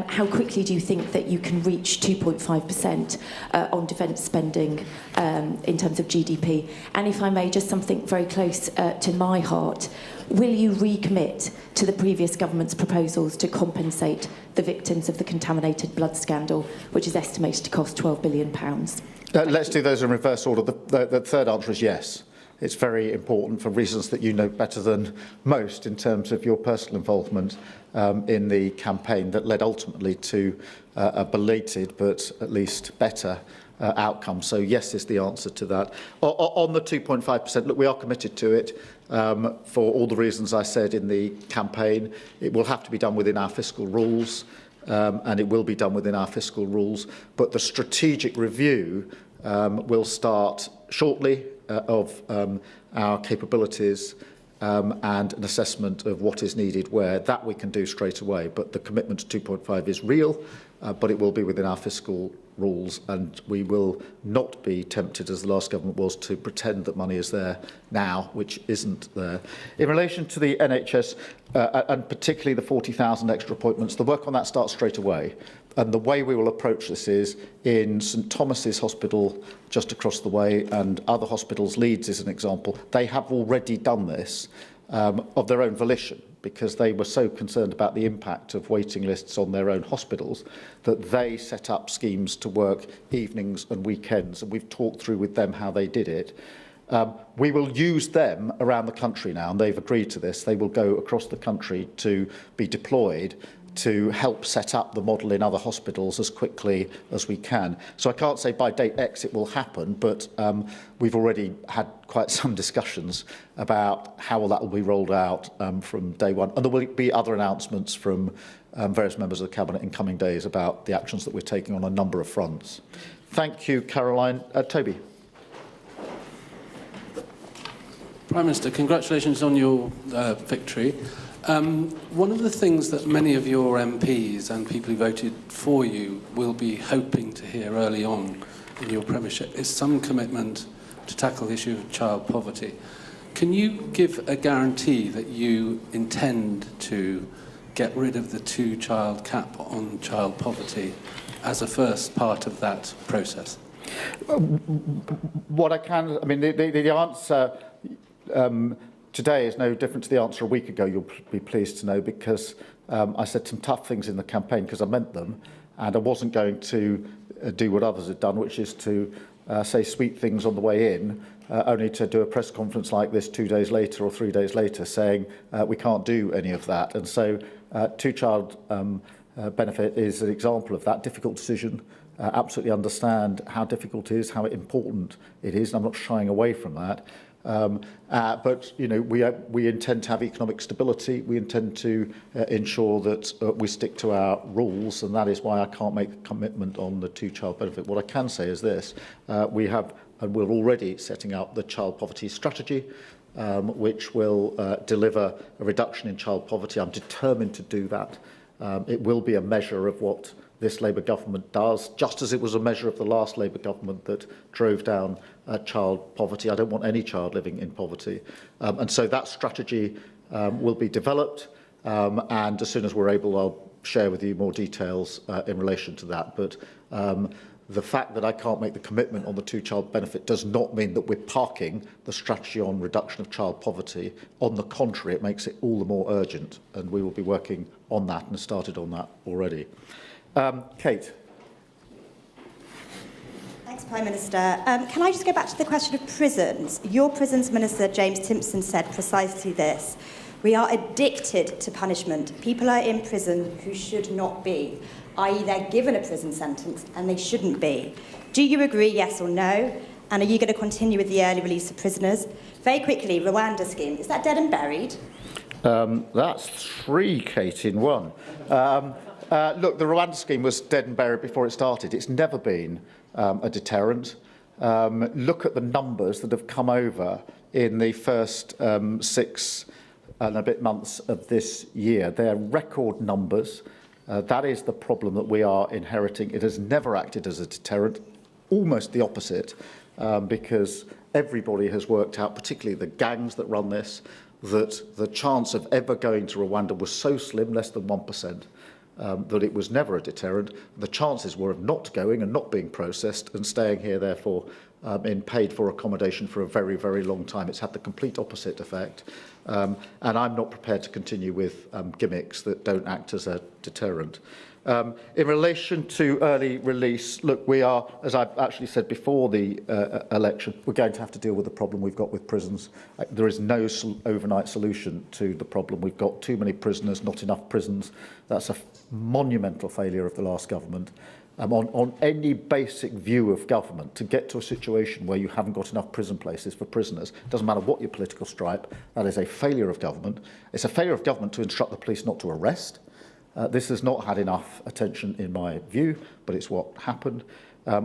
how quickly do you think that you can reach 2.5% on defence spending in terms of GDP? And if I may, just something very close to my heart, will you recommit to the previous government's proposals to compensate the victims of the contaminated blood scandal, which is estimated to cost £12 billion? Let's do those in reverse order. The third answer is yes. It's very important for reasons that you know better than most in terms of your personal involvement in the campaign that led ultimately to a belated but at least better outcome. So yes is the answer to that. On the 2.5%, look, we are committed to it for all the reasons I said in the campaign. It will have to be done within our fiscal rules, and it will be done within our fiscal rules. But the strategic review will start shortly of our capabilities and an assessment of what is needed where. That we can do straight away. But the commitment to 2.5 is real, but it will be within our fiscal rules, and we will not be tempted, as the last government was, to pretend that money is there now, which isn't there. In relation to the NHS, and particularly the 40,000 extra appointments, the work on that starts straight away. And the way we will approach this is in St Thomas's Hospital just across the way and other hospitals, Leeds is an example, they have already done this of their own volition, because they were so concerned about the impact of waiting lists on their own hospitals that they set up schemes to work evenings and weekends, and we've talked through with them how they did it. We will use them around the country now, and they've agreed to this. They will go across the country to be deployed to help set up the model in other hospitals as quickly as we can. So I can't say by date X it will happen, but we've already had quite some discussions about how that will be rolled out from day one. And there will be other announcements from various members of the Cabinet in coming days about the actions that we're taking on a number of fronts. Thank you, Caroline. Toby. Prime Minister, congratulations on your victory. One of the things that many of your MPs and people who voted for you will be hoping to hear early on in your premiership is some commitment to tackle the issue of child poverty. Can you give a guarantee that you intend to get rid of the 2-child cap on child poverty as a first part of that process? What I can, I mean, the answer today is no different to the answer a week ago, you'll be pleased to know, because I said some tough things in the campaign because I meant them, and I wasn't going to do what others had done, which is to say sweet things on the way in, only to do a press conference like this 2 days later or 3 days later saying we can't do any of that. And so 2-child benefit is an example of that difficult decision. Absolutely understand how difficult it is, how important it is, and I'm not shying away from that. But you know, we intend to have economic stability. We intend to ensure that we stick to our rules, and that is why I can't make a commitment on the 2-child benefit. What I can say is this: we have, and we're already setting up the child poverty strategy, which will deliver a reduction in child poverty. I'm determined to do that. It will be a measure of what this Labour government does, just as it was a measure of the last Labour government that drove down child poverty. I don't want any child living in poverty. And so that strategy will be developed, and as soon as we're able, I'll share with you more details in relation to that. But the fact that I can't make the commitment on the 2-child benefit does not mean that we're parking the strategy on reduction of child poverty. On the contrary, it makes it all the more urgent, and we will be working on that and started on that already. Kate. Thanks, Prime Minister. Can I just go back to the question of prisons? Your Prisons Minister, James Timpson, said precisely this: we are addicted to punishment. People are in prison who should not be, i.e. they're given a prison sentence and they shouldn't be. Do you agree, yes or no? And are you going to continue with the early release of prisoners? Very quickly, Rwanda scheme, is that dead and buried? That's 3, Kate, in 1. Look, the Rwanda scheme was dead and buried before it started. It's never been a deterrent. Look at the numbers that have come over in the first 6 and a bit months of this year. They're record numbers. That is the problem that we are inheriting. It has never acted as a deterrent, almost the opposite, because everybody has worked out, particularly the gangs that run this, that the chance of ever going to Rwanda was so slim, less than 1%. That it was never a deterrent. The chances were of not going and not being processed and staying here, therefore, in paid-for accommodation for a very, very long time. It's had the complete opposite effect. And I'm not prepared to continue with gimmicks that don't act as a deterrent. In relation to early release, look, we are, as I actually said before the election, we're going to have to deal with the problem we've got with prisons. There is no overnight solution to the problem. We've got too many prisoners, not enough prisons. That's a monumental failure of the last government. On any basic view of government, to get to a situation where you haven't got enough prison places for prisoners, doesn't matter what your political stripe, that is a failure of government. It's a failure of government to instruct the police not to arrest. This has not had enough attention in my view, but it's what happened.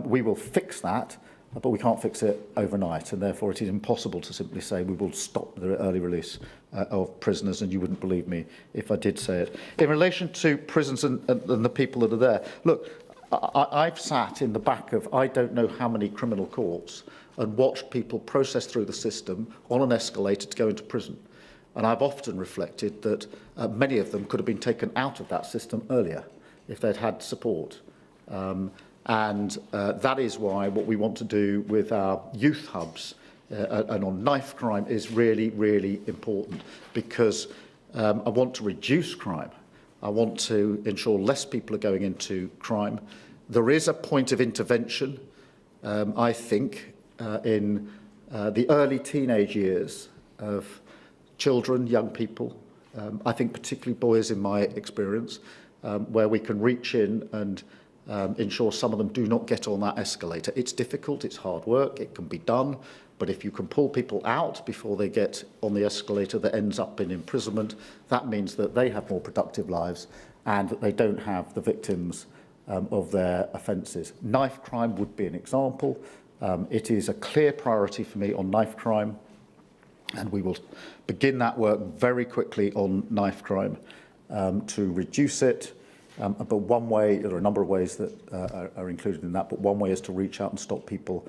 We will fix that, but we can't fix it overnight, and therefore it is impossible to simply say we will stop the early release of prisoners, and you wouldn't believe me if I did say it. In relation to prisons and the people that are there, look, I've sat in the back of I don't know how many criminal courts and watched people process through the system on an escalator to go into prison. And I've often reflected that many of them could have been taken out of that system earlier. if they'd had support. And that is why what we want to do with our youth hubs and on knife crime is really, really important, because I want to reduce crime. I want to ensure less people are going into crime. There is a point of intervention, I think, in the early teenage years of children, young people, I think particularly boys in my experience, where we can reach in and ensure some of them do not get on that escalator. It's difficult, it's hard work, it can be done, but if you can pull people out before they get on the escalator that ends up in imprisonment, that means that they have more productive lives and that they don't have the victims of their offences. Knife crime would be an example. It is a clear priority for me on knife crime, and we will begin that work very quickly on knife crime to reduce it. But one way, there are a number of ways that are included in that, but one way is to reach out and stop people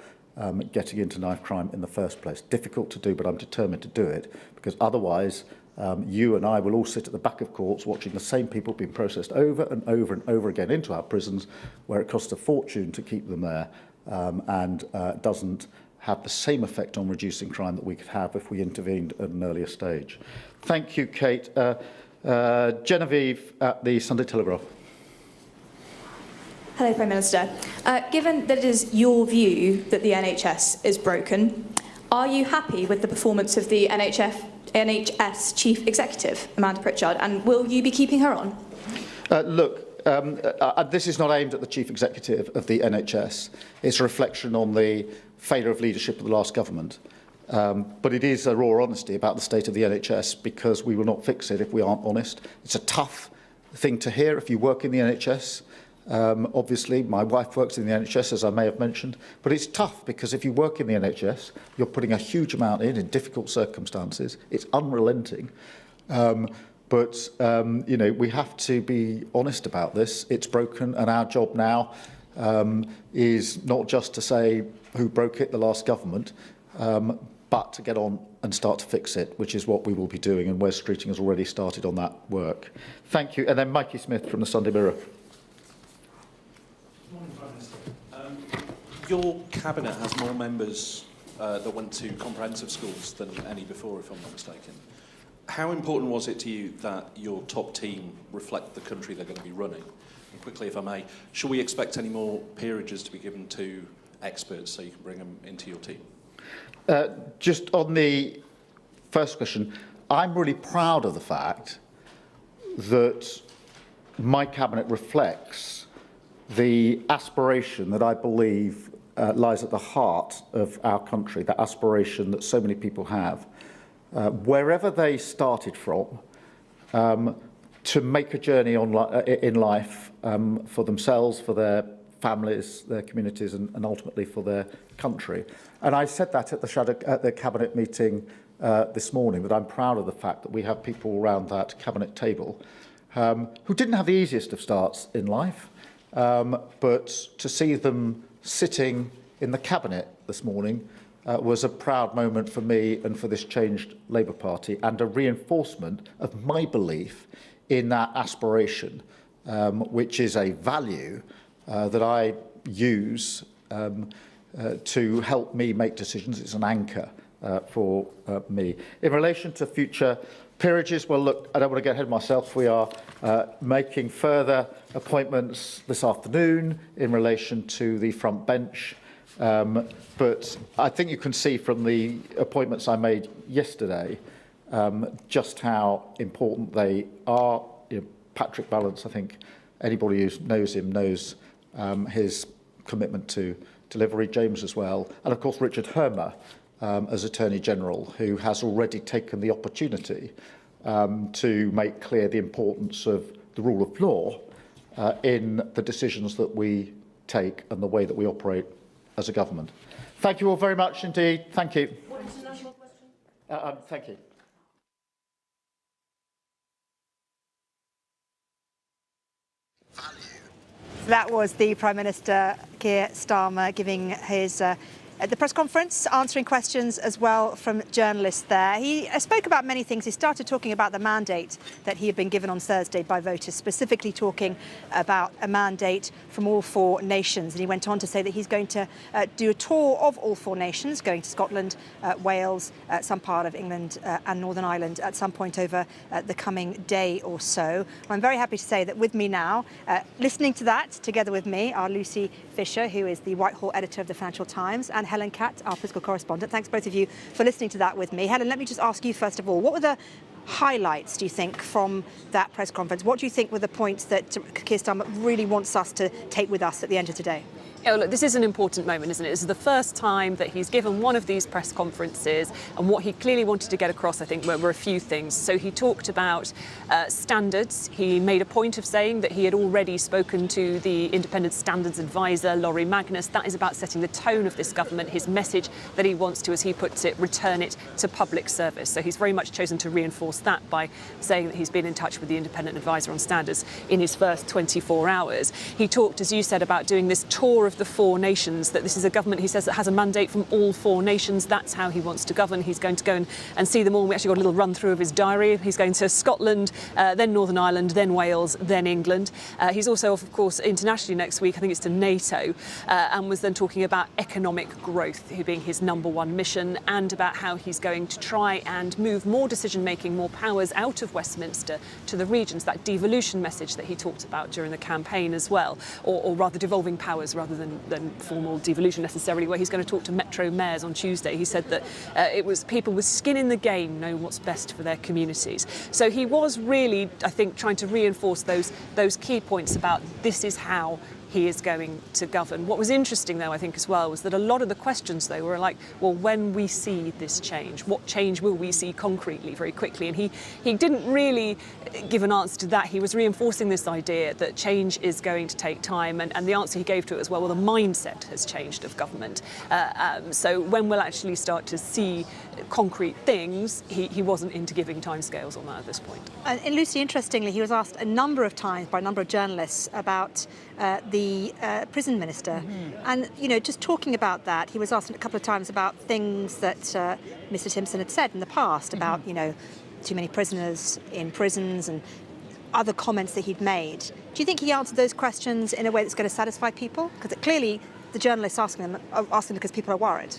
getting into knife crime in the first place. Difficult to do, but I'm determined to do it, because otherwise you and I will all sit at the back of courts watching the same people being processed over and over and over again into our prisons, where it costs a fortune to keep them there and doesn't have the same effect on reducing crime that we could have if we intervened at an earlier stage. Thank you, Kate. Genevieve at the Sunday Telegraph. Hello, Prime Minister. Given that it is your view that the NHS is broken, are you happy with the performance of the NHS Chief Executive, Amanda Pritchard, and will you be keeping her on? This is not aimed at the Chief Executive of the NHS. It's a reflection on the failure of leadership of the last government. But it is a raw honesty about the state of the NHS, because we will not fix it if we aren't honest. It's a tough thing to hear if you work in the NHS. Obviously, my wife works in the NHS, as I may have mentioned, but it's tough because if you work in the NHS, you're putting a huge amount in difficult circumstances. It's unrelenting. But we have to be honest about this. It's broken, and our job now is not just to say who broke it, the last government, but to get on and start to fix it, which is what we will be doing, and Wes Streeting has already started on that work. Thank you. And then Mikey Smith from the Sunday Mirror. Your cabinet has more members that went to comprehensive schools than any before, if I'm not mistaken. How important was it to you that your top team reflect the country they're going to be running? And quickly, if I may, should we expect any more peerages to be given to experts so you can bring them into your team? Just on the first question, I'm really proud of the fact that my cabinet reflects the aspiration that I believe lies at the heart of our country, that aspiration that so many people have, wherever they started from, to make a journey in life for themselves, for their families, their communities, and ultimately for their country. And I said that at the cabinet meeting this morning, that I'm proud of the fact that we have people around that cabinet table who didn't have the easiest of starts in life, but to see them sitting in the cabinet this morning was a proud moment for me and for this changed Labour Party, and a reinforcement of my belief in that aspiration, which is a value that I use to help me make decisions. It's an anchor for me. In relation to future peerages, well, look, I don't want to get ahead of myself. We are making further appointments this afternoon in relation to the front bench. But I think you can see from the appointments I made yesterday just how important they are. Patrick Balance, I think anybody who knows him knows his commitment to delivery, James as well, and of course Richard Hermer as Attorney General, who has already taken the opportunity to make clear the importance of the rule of law in the decisions that we take and the way that we operate as a government. Thank you all very much indeed. Thank you. Thank you. That was the Prime Minister, Keir Starmer, giving his At the press conference, answering questions as well from journalists there. He spoke about many things. He started talking about the mandate that he had been given on Thursday by voters, specifically talking about a mandate from all 4 nations. And he went on to say that he's going to do a tour of all 4 nations, going to Scotland, Wales, some part of England and Northern Ireland at some point over the coming day or so. I'm very happy to say that with me now, listening to that, together with me, are Lucy Fisher, who is the Whitehall editor of the Financial Times, and Helen Catt, our political correspondent. Thanks both of you for listening to that with me. Helen, let me just ask you first of all, what were the highlights, do you think, from that press conference? What do you think were the points that Keir Starmer really wants us to take with us at the end of today? Yeah, look, this is an important moment, isn't it? This is the first time that he's given one of these press conferences, and what he clearly wanted to get across, I think, were a few things. So he talked about standards. He made a point of saying that he had already spoken to the independent standards advisor, Laurie Magnus. That is about setting the tone of this government, his message that he wants to, as he puts it, return it to public service. So he's very much chosen to reinforce that by saying that he's been in touch with the independent advisor on standards in his first 24 hours. He talked, as you said, about doing this tour of the 4 nations, that this is a government, he says, that has a mandate from all 4 nations. That's how he wants to govern. He's going to go and see them all. We actually got a little run through of his diary. He's going to Scotland, then Northern Ireland, then Wales, then England. He's also off, of course, internationally next week, I think it's to NATO, and was then talking about economic growth, being his #1 mission, and about how he's going to try and move more decision-making, more powers out of Westminster to the regions, that devolution message that he talked about during the campaign as well, or rather devolving powers rather than formal devolution necessarily, where he's going to talk to Metro mayors on Tuesday. He said that it was people with skin in the game know what's best for their communities. So he was really, I think, trying to reinforce those key points about this is how he is going to govern. What was interesting, though, I think as well, was that a lot of the questions, though, were like, well, when we see this change, what change will we see concretely very quickly? And he didn't really give an answer to that. He was reinforcing this idea that change is going to take time, and the answer he gave to it as well, the mindset has changed of government. So when we'll actually start to see concrete things, he wasn't into giving timescales on that at this point. And Lucy, interestingly, he was asked a number of times by a number of journalists about the prison minister. And, you know, just talking about that, he was asked a couple of times about things that Mr. Timpson had said in the past about, you know, too many prisoners in prisons and other comments that he'd made. Do you think he answered those questions in a way that's going to satisfy people? Because clearly the journalists asking them because people are worried.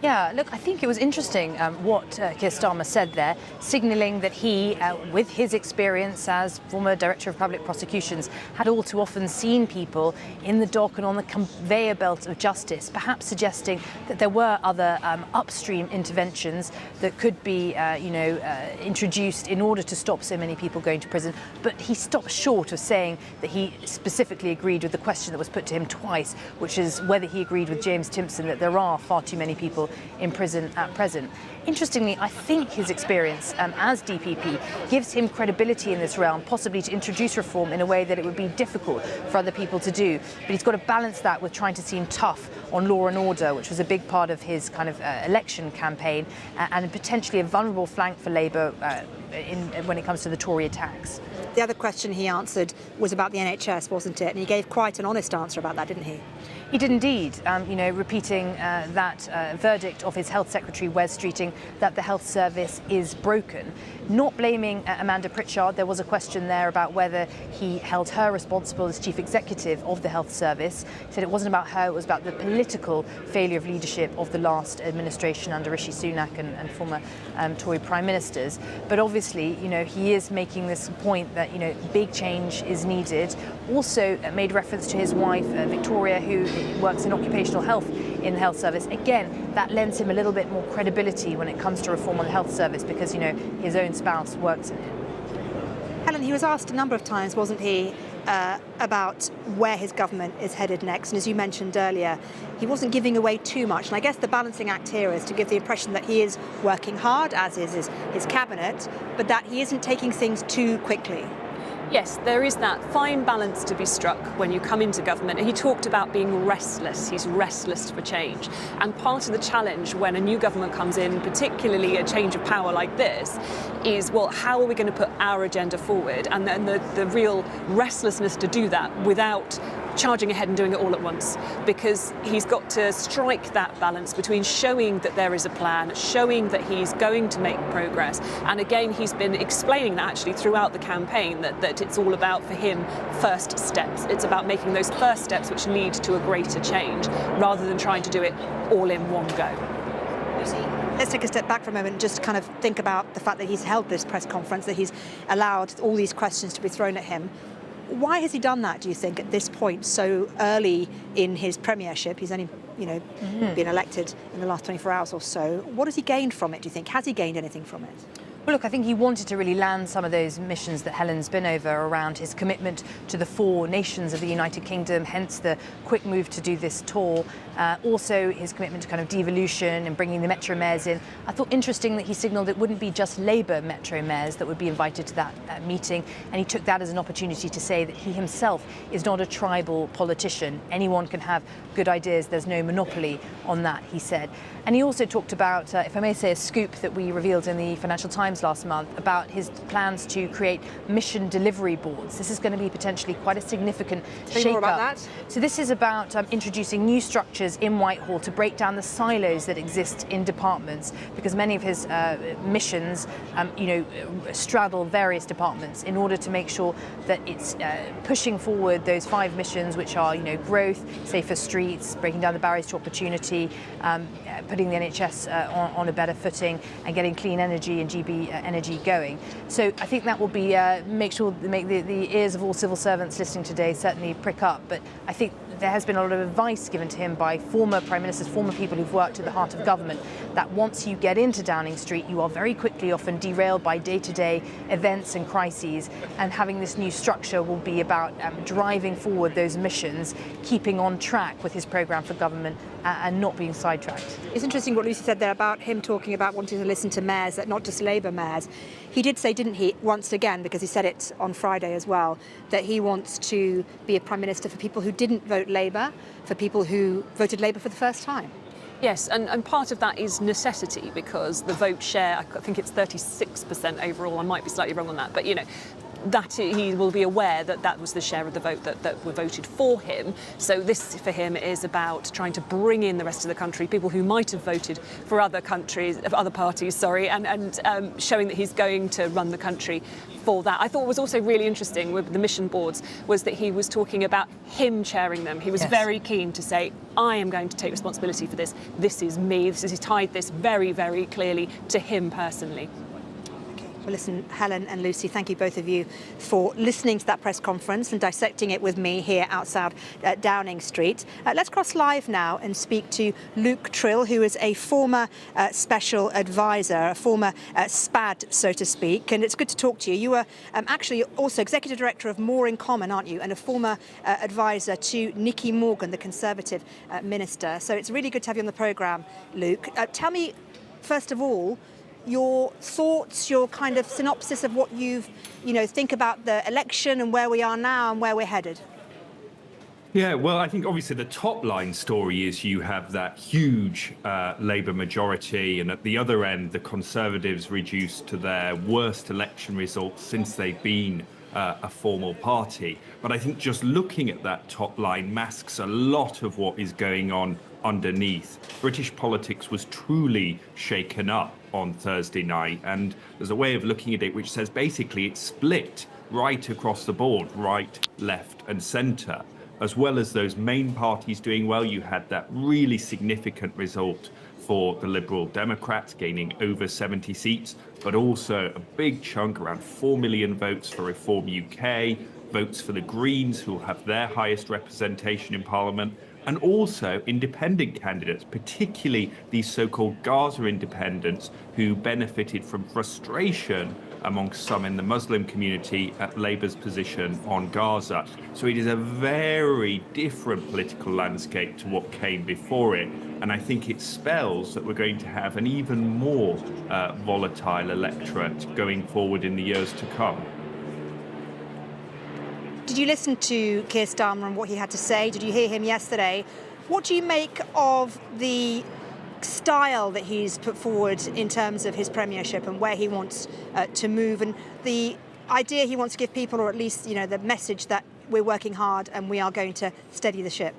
Yeah, look, I think it was interesting what Keir Starmer said there, signalling that he, with his experience as former Director of Public Prosecutions, had all too often seen people in the dock and on the conveyor belt of justice, perhaps suggesting that there were other upstream interventions that could be, introduced in order to stop so many people going to prison. But he stopped short of saying that he specifically agreed with the question that was put to him twice, which is whether he agreed with James Timpson that there are far too many people in prison at present. Interestingly, I think his experience as DPP gives him credibility in this realm, possibly to introduce reform in a way that it would be difficult for other people to do. But he's got to balance that with trying to seem tough on law and order, which was a big part of his kind of election campaign, and potentially a vulnerable flank for Labour when it comes to the Tory attacks. The other question he answered was about the NHS, wasn't it? And he gave quite an honest answer about that, didn't he? He did indeed, repeating that verdict of his Health Secretary, Wes Streeting, that the health service is broken. Not blaming Amanda Pritchard. There was a question there about whether he held her responsible as Chief Executive of the Health Service. He said it wasn't about her, it was about the political failure of leadership of the last administration under Rishi Sunak and former Tory Prime Ministers. But obviously, he is making this point that, big change is needed. Also made reference to his wife, Victoria, who works in occupational health in the health service. Again, that lends him a little bit more credibility when it comes to reform on the health service because, his own spouse works in it. Helen, he was asked a number of times, wasn't he, about where his government is headed next. And as you mentioned earlier, he wasn't giving away too much. And I guess the balancing act here is to give the impression that he is working hard, as is his cabinet, but that he isn't taking things too quickly. Yes, there is that fine balance to be struck when you come into government. He talked about being restless. He's restless for change. And part of the challenge when a new government comes in, particularly a change of power like this, is, well, how are we going to put our agenda forward? And then the real restlessness to do that without charging ahead and doing it all at once, because he's got to strike that balance between showing that there is a plan, showing that he's going to make progress. And again, he's been explaining that actually throughout the campaign, that it's all about, for him, first steps. It's about making those first steps which lead to a greater change, rather than trying to do it all in one go. Let's take a step back for a moment and just kind of think about the fact that he's held this press conference, that he's allowed all these questions to be thrown at him. Why has he done that, do you think, at this point, so early in his premiership? He's only, been elected in the last 24 hours or so. What has he gained from it, do you think? Has he gained anything from it? Well, look, I think he wanted to really land some of those missions that Helen's been over around his commitment to the 4 nations of the United Kingdom, hence the quick move to do this tour. Also, his commitment to kind of devolution and bringing the Metro mayors in. I thought interesting that he signalled it wouldn't be just Labour Metro mayors that would be invited to that meeting, and he took that as an opportunity to say that he himself is not a tribal politician. Anyone can have good ideas. There's no monopoly on that, he said. And he also talked about, if I may say, a scoop that we revealed in the Financial Times last month about his plans to create mission delivery boards. This is going to be potentially quite a significant shake-up. More about that? So this is about introducing new structures in Whitehall to break down the silos that exist in departments, because many of his missions, straddle various departments, in order to make sure that it's pushing forward those 5 missions, which are, growth, safer streets, breaking down the barriers to opportunity, putting the NHS on a better footing, and getting clean energy and GB energy going. So I think that will be make the ears of all civil servants listening today certainly prick up. But I think there has been a lot of advice given to him by former prime ministers, former people who've worked at the heart of government, that once you get into Downing Street, you are very quickly often derailed by day-to-day events and crises, and having this new structure will be about driving forward those missions, keeping on track with his programme for government and not being sidetracked. It's interesting what Lucy said there about him talking about wanting to listen to mayors, that not just Labour mayors. He did say, didn't he, once again, because he said it on Friday as well, that he wants to be a Prime Minister for people who didn't vote Labour, for people who voted Labour for the first time. Yes, and part of that is necessity, because the vote share, I think it's 36% overall. I might be slightly wrong on that, but that he will be aware that was the share of the vote that were voted for him. So this, for him, is about trying to bring in the rest of the country, people who might have voted for other parties, and showing that he's going to run the country for that. I thought was also really interesting with the mission boards was that he was talking about him chairing them. He was very keen to say, I am going to take responsibility for this. This is me. He tied this very, very clearly to him personally. Well, listen, Helen and Lucy, thank you both of you for listening to that press conference and dissecting it with me here outside Downing Street. Let's cross live now and speak to Luke Trill, who is a former special advisor, a former SPAD, so to speak. And it's good to talk to you. You were actually also executive director of More in Common, aren't you? And a former advisor to Nicky Morgan, the Conservative minister. So it's really good to have you on the programme, Luke. Tell me, first of all, your thoughts, your kind of synopsis of what think about the election and where we are now and where we're headed. Yeah, well, I think obviously the top line story is you have that huge Labour majority, and at the other end, the Conservatives reduced to their worst election results since they've been a formal party. But I think just looking at that top line masks a lot of what is going on underneath. British politics was truly shaken up on Thursday night, and there's a way of looking at it which says basically it's split right across the board, right, left and centre. As well as those main parties doing well, you had that really significant result for the Liberal Democrats gaining over 70 seats, but also a big chunk, around 4 million votes for Reform UK, votes for the Greens, who will have their highest representation in Parliament, and also independent candidates, particularly these so-called Gaza independents who benefited from frustration amongst some in the Muslim community at Labour's position on Gaza. So it is a very different political landscape to what came before it. And I think it spells that we're going to have an even more volatile electorate going forward in the years to come. Did you listen to Keir Starmer and what he had to say? Did you hear him yesterday? What do you make of the style that he's put forward in terms of his premiership and where he wants to move, and the idea he wants to give people, or at least the message that we're working hard and we are going to steady the ship?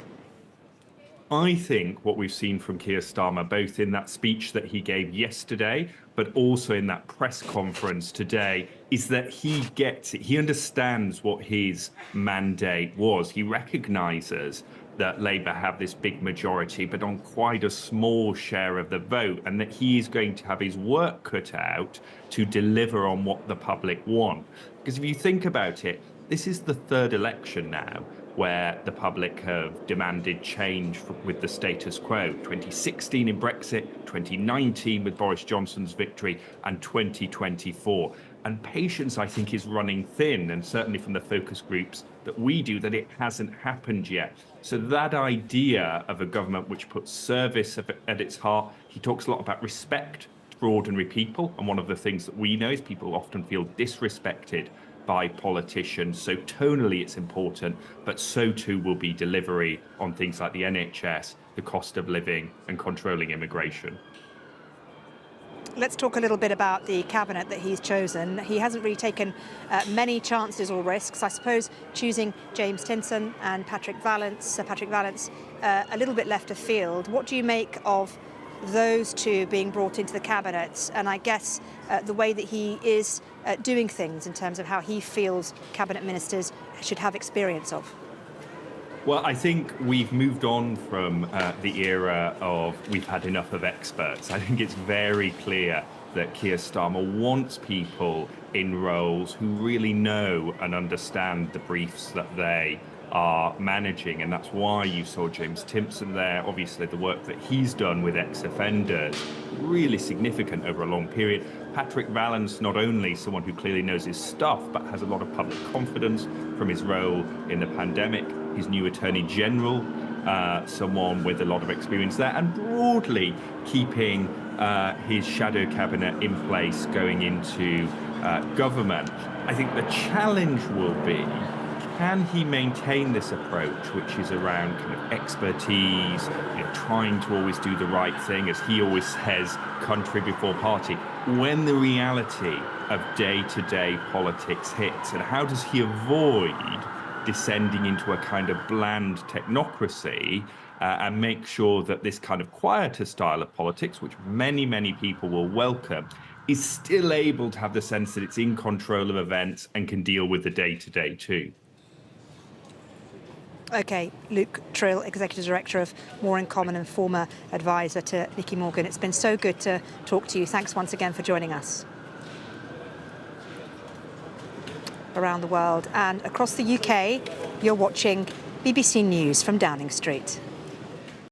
I think what we've seen from Keir Starmer, both in that speech that he gave yesterday, but also in that press conference today, is that he gets it. He understands what his mandate was. He recognises that Labour have this big majority, but on quite a small share of the vote, and that he is going to have his work cut out to deliver on what the public want. Because if you think about it, this is the third election now where the public have demanded change with the status quo. 2016 in Brexit, 2019 with Boris Johnson's victory, and 2024. And patience, I think, is running thin, and certainly from the focus groups that we do, that it hasn't happened yet. So that idea of a government which puts service at its heart, he talks a lot about respect for ordinary people, and one of the things that we know is people often feel disrespected by politicians. So tonally it's important, but so too will be delivery on things like the NHS, the cost of living, and controlling immigration. Let's talk a little bit about the cabinet that he's chosen. He hasn't really taken many chances or risks. I suppose choosing James Timpson and Patrick Vallance, a little bit left of field. What do you make of those two being brought into the cabinet, and I guess the way that he is doing things in terms of how he feels cabinet ministers should have experience of? Well, I think we've moved on from the era of we've had enough of experts. I think it's very clear that Keir Starmer wants people in roles who really know and understand the briefs that they are managing, and that's why you saw James Timpson there. Obviously the work that he's done with ex-offenders, really significant over a long period. Patrick Vallance, not only someone who clearly knows his stuff, but has a lot of public confidence from his role in the pandemic. His new Attorney General, someone with a lot of experience there, and broadly keeping his shadow cabinet in place going into government. I think the challenge will be, can he maintain this approach, which is around kind of expertise, trying to always do the right thing, as he always says, country before party, when the reality of day-to-day politics hits? And how does he avoid descending into a kind of bland technocracy and make sure that this kind of quieter style of politics, which many, many people will welcome, is still able to have the sense that it's in control of events and can deal with the day-to-day too? OK, Luke Trill, Executive Director of More in Common and former advisor to Nicky Morgan. It's been so good to talk to you. Thanks once again for joining us. Around the world and across the UK, you're watching BBC News from Downing Street.